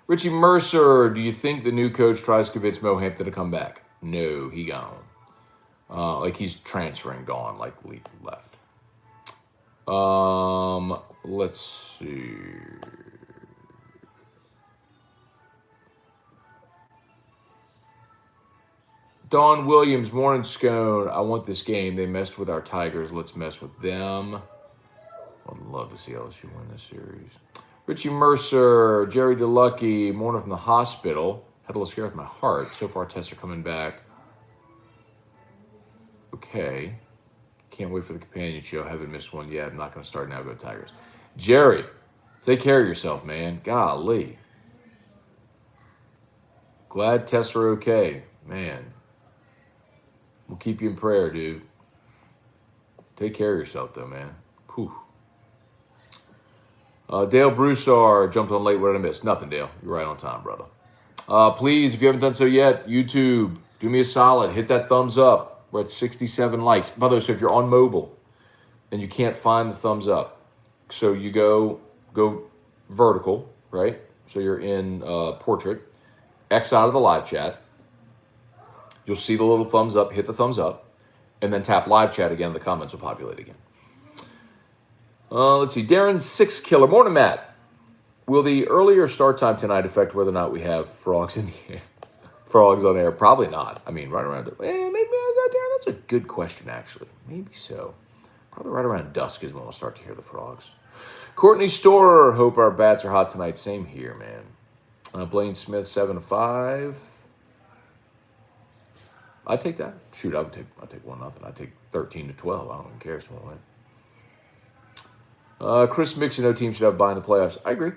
Richie Mercer. Do you think the new coach tries to convince Mo Hampton to come back? No, he gone. Like he's transferring, gone, like left. Let's see. Don Williams, morning Scone. I want this game. They messed with our Tigers. Let's mess with them. I'd love to see LSU win this series. Richie Mercer, Jerry DeLucky, morning from the hospital. Had a little scare with my heart. So far, tests are coming back. Okay. Can't wait for the companion show. Haven't missed one yet. I'm not going to start now. Go Tigers. Jerry, take care of yourself, man. Golly. Glad tests are okay. Man. We'll keep you in prayer, dude. Take care of yourself, though, man. Whew. Dale Broussard jumped on late. What did I miss? Nothing, Dale. You're right on time, brother. Please, if you haven't done so yet, YouTube, do me a solid. Hit that thumbs up. We're at 67 likes. By the way, so if you're on mobile and you can't find the thumbs up, so you go vertical, right? So you're in portrait. X out of the live chat. You'll see the little thumbs up. Hit the thumbs up. and then tap live chat again. The comments will populate again. Let's see. Darren Six Killer. Morning, Matt. Will the earlier start time tonight affect whether or not we have frogs in the air? Frogs on air? Probably not. I mean, right around. Maybe Darren. That's a good question, actually. Maybe so. Probably right around dusk is when we'll start to hear the frogs. Courtney Storer. Hope our bats are hot tonight. Same here, man. Blaine Smith 7-5. I'd take that. Shoot, I'd take 1-0. I'd take 13-12. I don't even care. It's one win. Chris Mixon, no team should have a bye in the playoffs. I agree,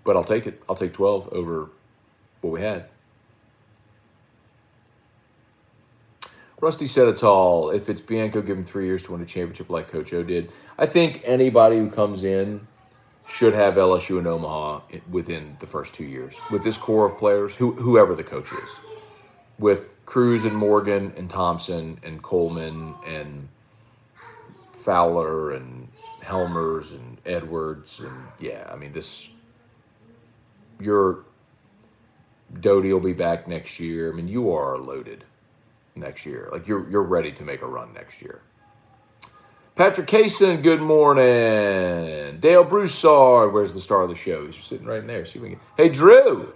but I'll take it. I'll take 12 over what we had. Rusty said it's all. If it's Bianco, give him 3 years to win a championship like Coach O did. I think anybody who comes in should have LSU and Omaha within the first 2 years. With this core of players, whoever the coach is. With Cruz and Morgan and Thompson and Coleman and Fowler and Helmers and Edwards and yeah, I mean your Doty will be back next year. I mean, you are loaded next year. Like you're ready to make a run next year. Patrick Kaysen, good morning. Dale Broussard, where's the star of the show? He's sitting right in there. See if we can. Hey, Drew.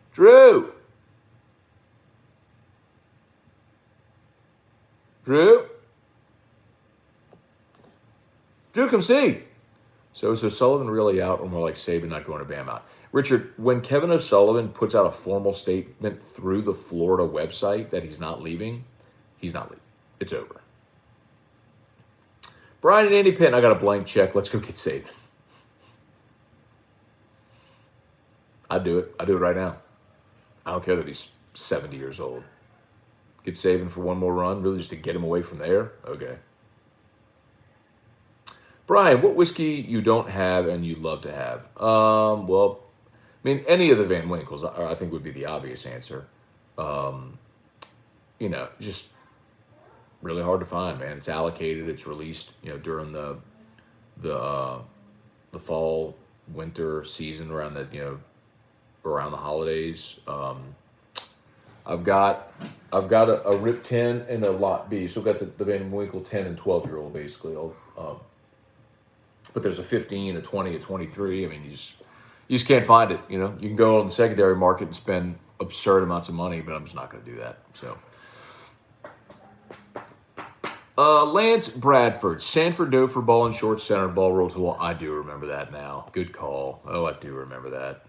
Drew, come see. So is O'Sullivan really out, or more like Saban not going to Bam out? Richard, when Kevin O'Sullivan puts out a formal statement through the Florida website that he's not leaving, he's not leaving. It's over. Brian and Andy Penn, I got a blank check. Let's go get Saban. I'd do it. I'd do it right now. I don't care that he's 70 years old. Get Saban for one more run, really just to get him away from there? Okay. Brian, what whiskey you don't have and you'd love to have? Well, I mean, any of the Van Winkles, I think would be the obvious answer. Just really hard to find, man. It's allocated. It's released, during the fall, winter season around around the holidays. I've got a Rip 10 and a Lot B. So I've got the Van Winkle 10 and 12-year-old basically. But there's a 15, a 20, a 23. I mean, you just can't find it. You can go on the secondary market and spend absurd amounts of money, but I'm just not going to do that. So, Lance Bradford, Sanford dove for ball and short center, ball rolled to the wall. I do remember that now. Good call. Oh, I do remember that.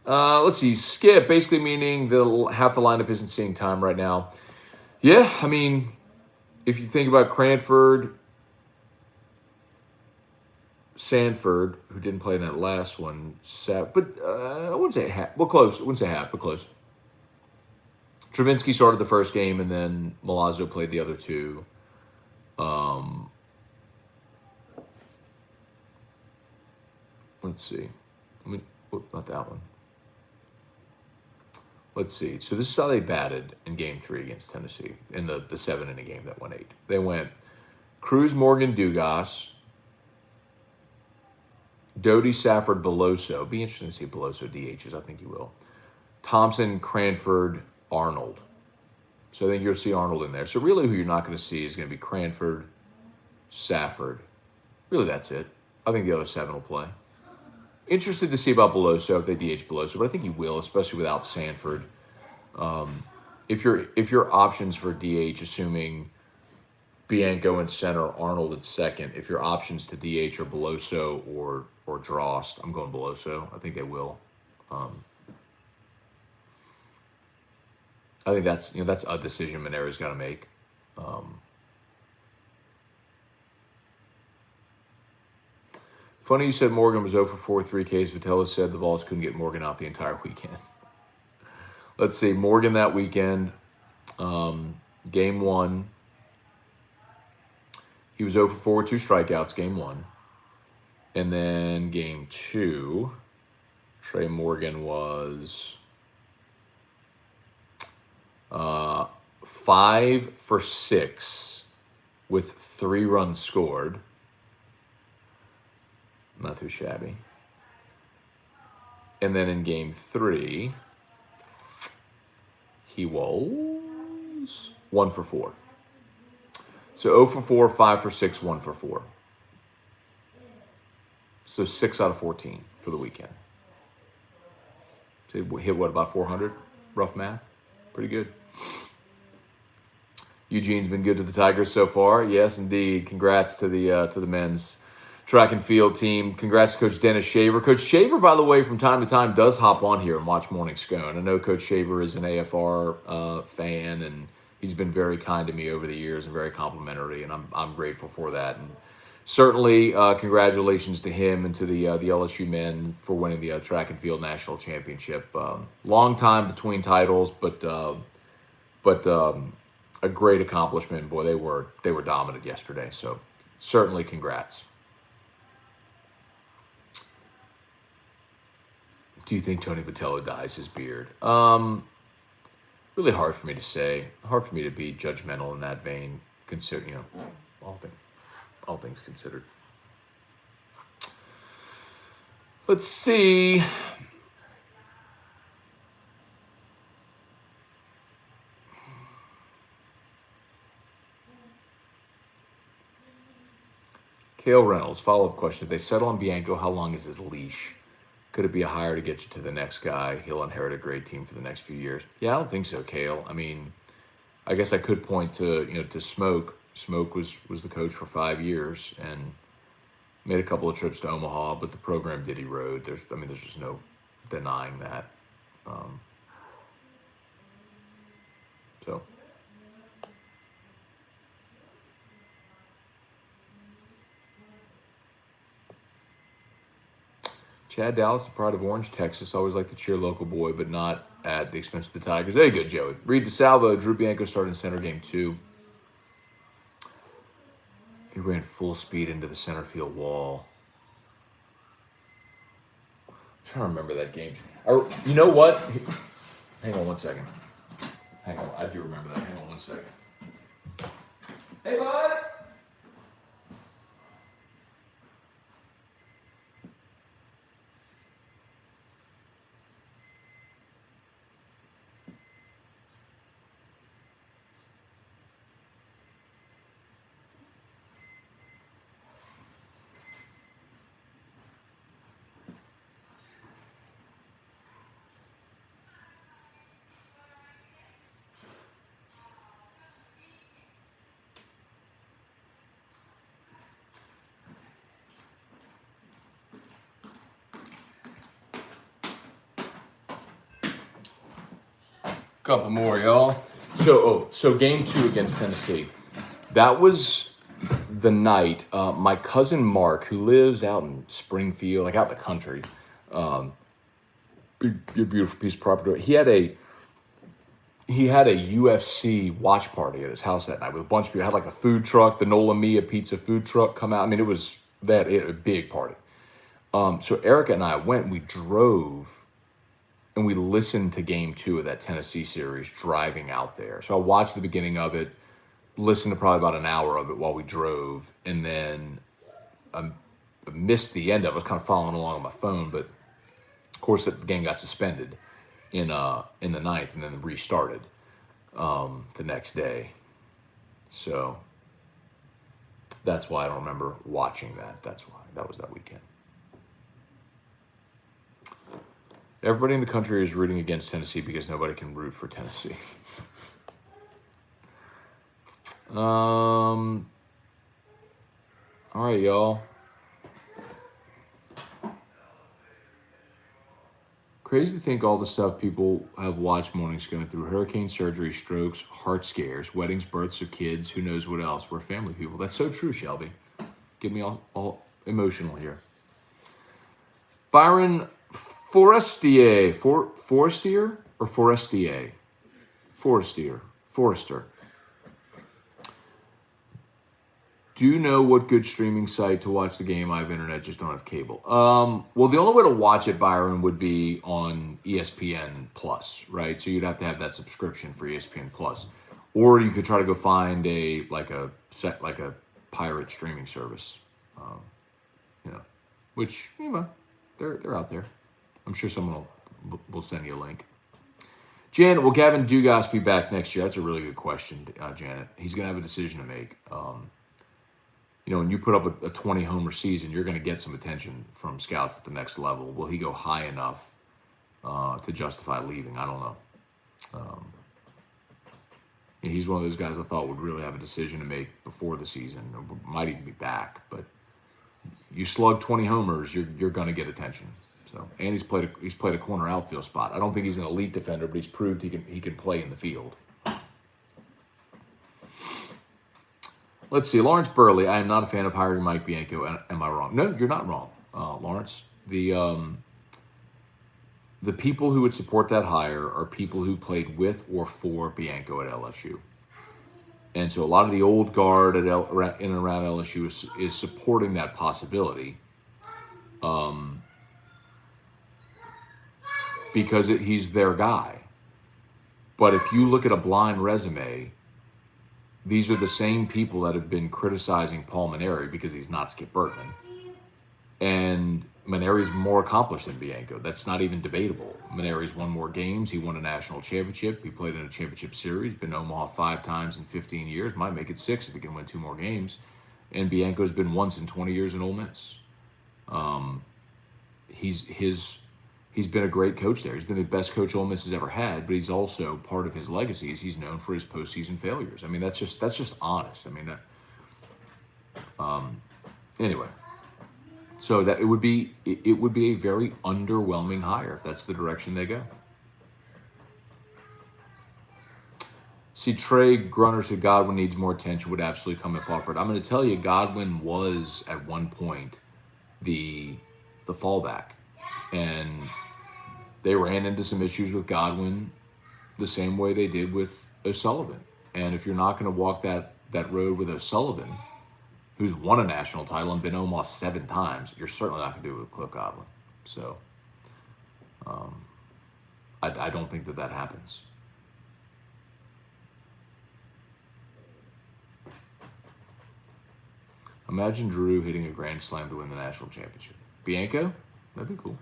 Let's see. Skip, basically meaning half the lineup isn't seeing time right now. Yeah, I mean, if you think about Cranford, Sanford, who didn't play in that last one, but I wouldn't say half. Well, close. I wouldn't say half, but close. Travinsky started the first game, and then Milazzo played the other two. Let's see. Not that one. Let's see. So this is how they batted in Game 3 against Tennessee in the 7-inning game that went 8. They went Cruz, Morgan, Dugas, Doty, Safford, Beloso. Be interesting to see Beloso DHs. I think you will. Thompson, Cranford, Arnold. So I think you'll see Arnold in there. So really who you're not going to see is going to be Cranford, Safford. Really, that's it. I think the other 7 will play. Interested to see about Beloso if they DH Beloso, but I think he will, especially without Sanford. If your options for DH, assuming Bianco in center, Arnold at second, if your options to DH are Beloso or Drost, I'm going Beloso. I think they will. I think that's a decision Monera's got to make. Funny you said Morgan was 0 for 4, 3 Ks. Vitello said the Vols couldn't get Morgan out the entire weekend. Let's see. Morgan that weekend, game 1. He was 0 for 4 with 2 strikeouts, game 1. And then game 2, Trey Morgan was 5 for 6 with 3 runs scored. Not too shabby. And then in game 3, he was 1 for 4. So 0 for 4, 5 for 6, 1 for 4. So 6 out of 14 for the weekend. So he hit what, about 400? Rough math. Pretty good. Eugene's been good to the Tigers so far. Yes, indeed. Congrats to the men's track and field team. Congrats to Coach Dennis Shaver. Coach Shaver, by the way, from time to time does hop on here and watch Morning Scone. I know Coach Shaver is an AFR fan, and he's been very kind to me over the years and very complimentary, and I'm grateful for that. And certainly, congratulations to him and to the LSU men for winning the track and field national championship. Long time between titles, but a great accomplishment. Boy, they were dominant yesterday. So certainly, congrats. Do you think Tony Vitello dyes his beard? Really hard for me to say. Hard for me to be judgmental in that vein. Consider, all things considered. Let's see. Kale Reynolds, follow-up question. If they settle on Bianco, how long is his leash? Could it be a hire to get you to the next guy? He'll inherit a great team for the next few years. Yeah, I don't think so, Kale. I mean, I guess I could point to to Smoke. Smoke was the coach for 5 years and made a couple of trips to Omaha, but the program did erode. There's just no denying that. So. Chad Dallas, the pride of Orange, Texas. Always like to cheer local boy, but not at the expense of the Tigers. There you go, Joey. Reed DeSalvo, Drew Bianco started in center game 2. He ran full speed into the center field wall. I'm trying to remember that game. You know what? Hang on one second. Hang on. I do remember that. Hang on one second. Hey, bud. Couple more, y'all. So game 2 against Tennessee. That was the night. My cousin Mark, who lives out in Springfield, like out in the country, beautiful piece of property. He had a UFC watch party at his house that night with a bunch of people. Had like a food truck, the Nola Mia pizza food truck come out. I mean, it was a big party. So Erica and I went. And we drove. And we listened to game 2 of that Tennessee series driving out there. So I watched the beginning of it, listened to probably about an hour of it while we drove, and then I missed the end of it. I was kind of following along on my phone, but of course the game got suspended in the 9th and then restarted the next day. So that's why I don't remember watching that. That's why. That was that weekend. Everybody in the country is rooting against Tennessee because nobody can root for Tennessee. All right, y'all. Crazy to think all the stuff people have watched mornings going through. Hurricane surgery, strokes, heart scares, weddings, births of kids, who knows what else. We're family people. That's so true, Shelby. Get me all emotional here. Byron Forestier. Forestier or Forestier? Forester. Do you know what good streaming site to watch the game? I have internet, just don't have cable. Well, the only way to watch it, Byron, would be on ESPN Plus, right? So you'd have to have that subscription for ESPN Plus, or you could try to go find a pirate streaming service, which they're out there. I'm sure someone will send you a link. Janet, will Gavin Dugas be back next year? That's a really good question, Janet. He's going to have a decision to make. When you put up a 20 homer season, you're going to get some attention from scouts at the next level. Will he go high enough to justify leaving? I don't know. He's one of those guys I thought would really have a decision to make before the season, or might even be back. But you slug 20 homers, you're going to get attention. So, and he's played a corner outfield spot. I don't think he's an elite defender, but he's proved he can play in the field. Let's see, Lawrence Burley. I am not a fan of hiring Mike Bianco. Am I wrong? No, you're not wrong, Lawrence. The people who would support that hire are people who played with or for Bianco at LSU. And so a lot of the old guard in and around LSU is supporting that possibility. Because he's their guy. But if you look at a blind resume, these are the same people that have been criticizing Paul Mainieri because he's not Skip Bertman. And Mainieri's more accomplished than Bianco. That's not even debatable. Mainieri's won more games. He won a national championship. He played in a championship series. Been to Omaha 5 times in 15 years. Might make it 6 if he can win 2 more games. And Bianco's been once in 20 years in Ole Miss. He's been a great coach there. He's been the best coach Ole Miss has ever had, but he's also part of his legacy is he's known for his postseason failures. I mean, that's just honest. I mean, anyway. So that it would be a very underwhelming hire if that's the direction they go. See, Trey Grunner said Godwin needs more attention, would absolutely come if offered. I'm going to tell you, Godwin was at one point the fallback. And they ran into some issues with Godwin the same way they did with O'Sullivan. And if you're not going to walk that road with O'Sullivan, who's won a national title and been almost 7 times, you're certainly not going to do it with Cliff Godwin. So I don't think that happens. Imagine Drew hitting a grand slam to win the national championship. Bianco? That'd be cool.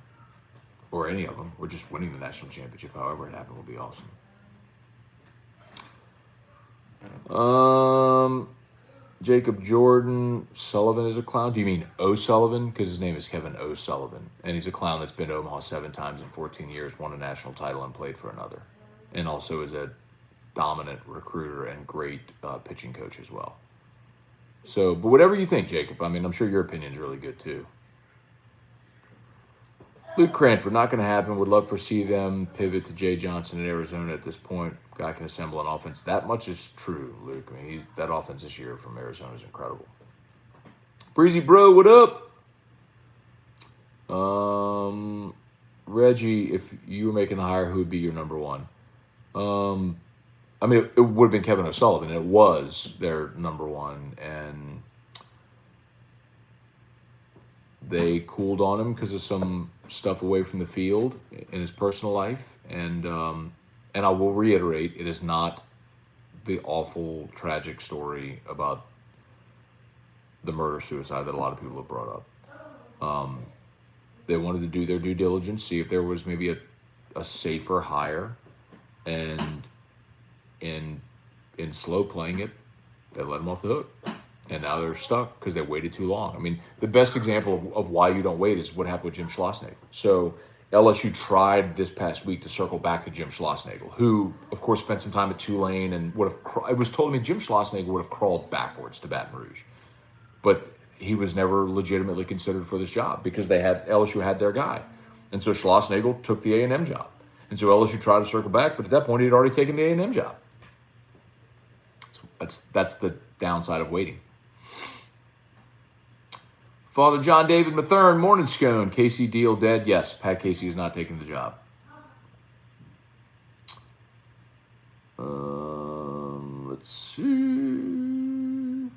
Or any of them, or just winning the national championship, however it happened, would be awesome. Jacob Jordan, Sullivan is a clown. Do you mean O'Sullivan? Because his name is Kevin O'Sullivan. And he's a clown that's been to Omaha 7 times in 14 years, won a national title, and played for another. And also is a dominant recruiter and great pitching coach as well. So, but whatever you think, Jacob, I mean, I'm sure your opinion's really good too. Luke Cranford, not going to happen. Would love to see them pivot to Jay Johnson in Arizona at this point. Guy can assemble an offense. That much is true, Luke. I mean, that offense this year from Arizona is incredible. Breezy Bro, what up? Reggie, if you were making the hire, who would be your number one? I mean, it would have been Kevin O'Sullivan. It was their number one, and they cooled on him because of some stuff away from the field in his personal life. And I will reiterate, it is not the awful, tragic story about the murder-suicide that a lot of people have brought up. They wanted to do their due diligence, see if there was maybe a safer hire, and in slow playing it, they let him off the hook. And now they're stuck because they waited too long. I mean, the best example of why you don't wait is what happened with Jim Schlossnagle. So LSU tried this past week to circle back to Jim Schlossnagle, who, of course, spent some time at Tulane and would have. It was told to me Jim Schlossnagle would have crawled backwards to Baton Rouge, but he was never legitimately considered for this job because LSU had their guy, and so Schlossnagle took the A&M job, and so LSU tried to circle back, but at that point he had already taken the A&M job. That's the downside of waiting. Father John David Mathern, morning Scone. Casey deal dead? Yes, Pat Casey is not taking the job. Let's see.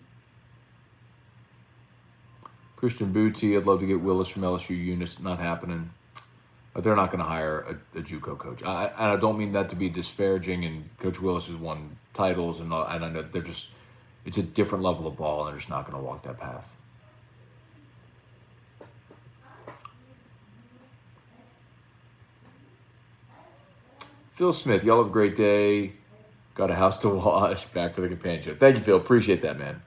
Christian Booty, I'd love to get Willis from LSU. Eunice, not happening. But they're not going to hire a JUCO coach. I don't mean that to be disparaging, and Coach Willis has won titles, and I know it's a different level of ball, and they're just not going to walk that path. Phil Smith, y'all have a great day. Got a house to wash. Back for the companionship. Thank you, Phil. Appreciate that, man.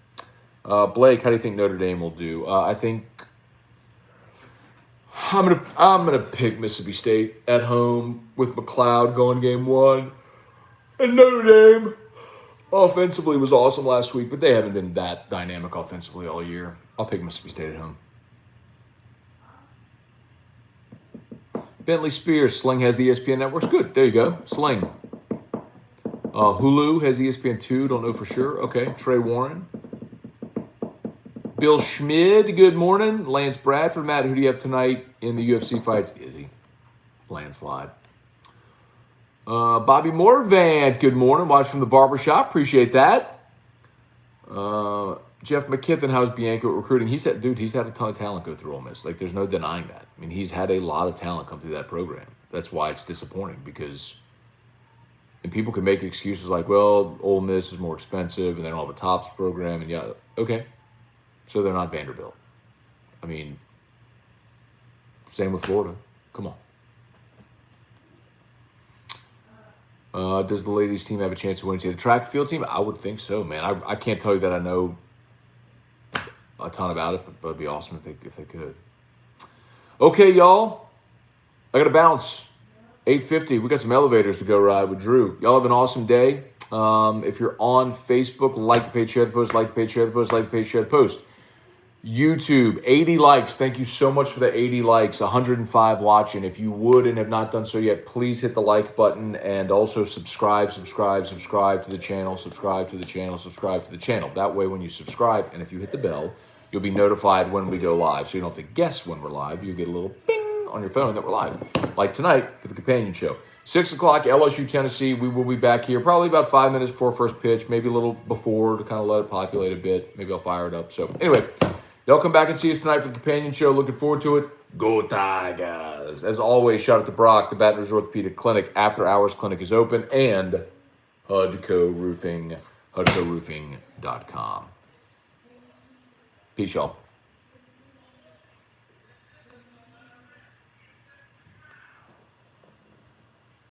Blake, how do you think Notre Dame will do? I think I'm gonna pick Mississippi State at home with McLeod going game one. And Notre Dame offensively was awesome last week, but they haven't been that dynamic offensively all year. I'll pick Mississippi State at home. Bentley Spears, Sling has the ESPN networks. Good, there you go. Sling. Hulu has ESPN2, don't know for sure. Okay, Trey Warren. Bill Schmid, good morning. Lance Bradford, Matt, who do you have tonight in the UFC fights? Izzy. Landslide. Bobby Morvant, good morning. Watch from the barbershop. Appreciate that. Jeff McKithen, how's Bianco recruiting? He's had a ton of talent go through Ole Miss. Like, there's no denying that. I mean, he's had a lot of talent come through that program. That's why it's disappointing because, and people can make excuses like, well, Ole Miss is more expensive and they don't have a TOPS program. And yeah, okay. So they're not Vanderbilt. I mean, same with Florida. Come on. Does the ladies team have a chance to win the track field team? I would think so, man. I can't tell you that I know a ton about it, but it'd be awesome if they could. Okay, y'all. I got to bounce. 8:50. We got some elevators to go ride with Drew. Y'all have an awesome day. If you're on Facebook, like the page, share the post, like the page, share the post, like the page, share the post. YouTube, 80 likes. Thank you so much for the 80 likes. 105 watching. If you would and have not done so yet, please hit the like button and also subscribe to the channel, subscribe to the channel. That way, when you subscribe and if you hit the bell, you'll be notified when we go live. So you don't have to guess when we're live. You'll get a little bing on your phone that we're live. Like tonight for the companion show. 6 o'clock, LSU-Tennessee. We will be back here probably about 5 minutes before first pitch, maybe a little before to kind of let it populate a bit. Maybe I'll fire it up. So anyway, y'all come back and see us tonight for the companion show. Looking forward to it. Go Tigers. As always, shout out to Brock, the Baton Rouge Orthopedic Clinic. After hours clinic is open. And HUDCO Roofing, HUDCORoofing.com. Peace, y'all.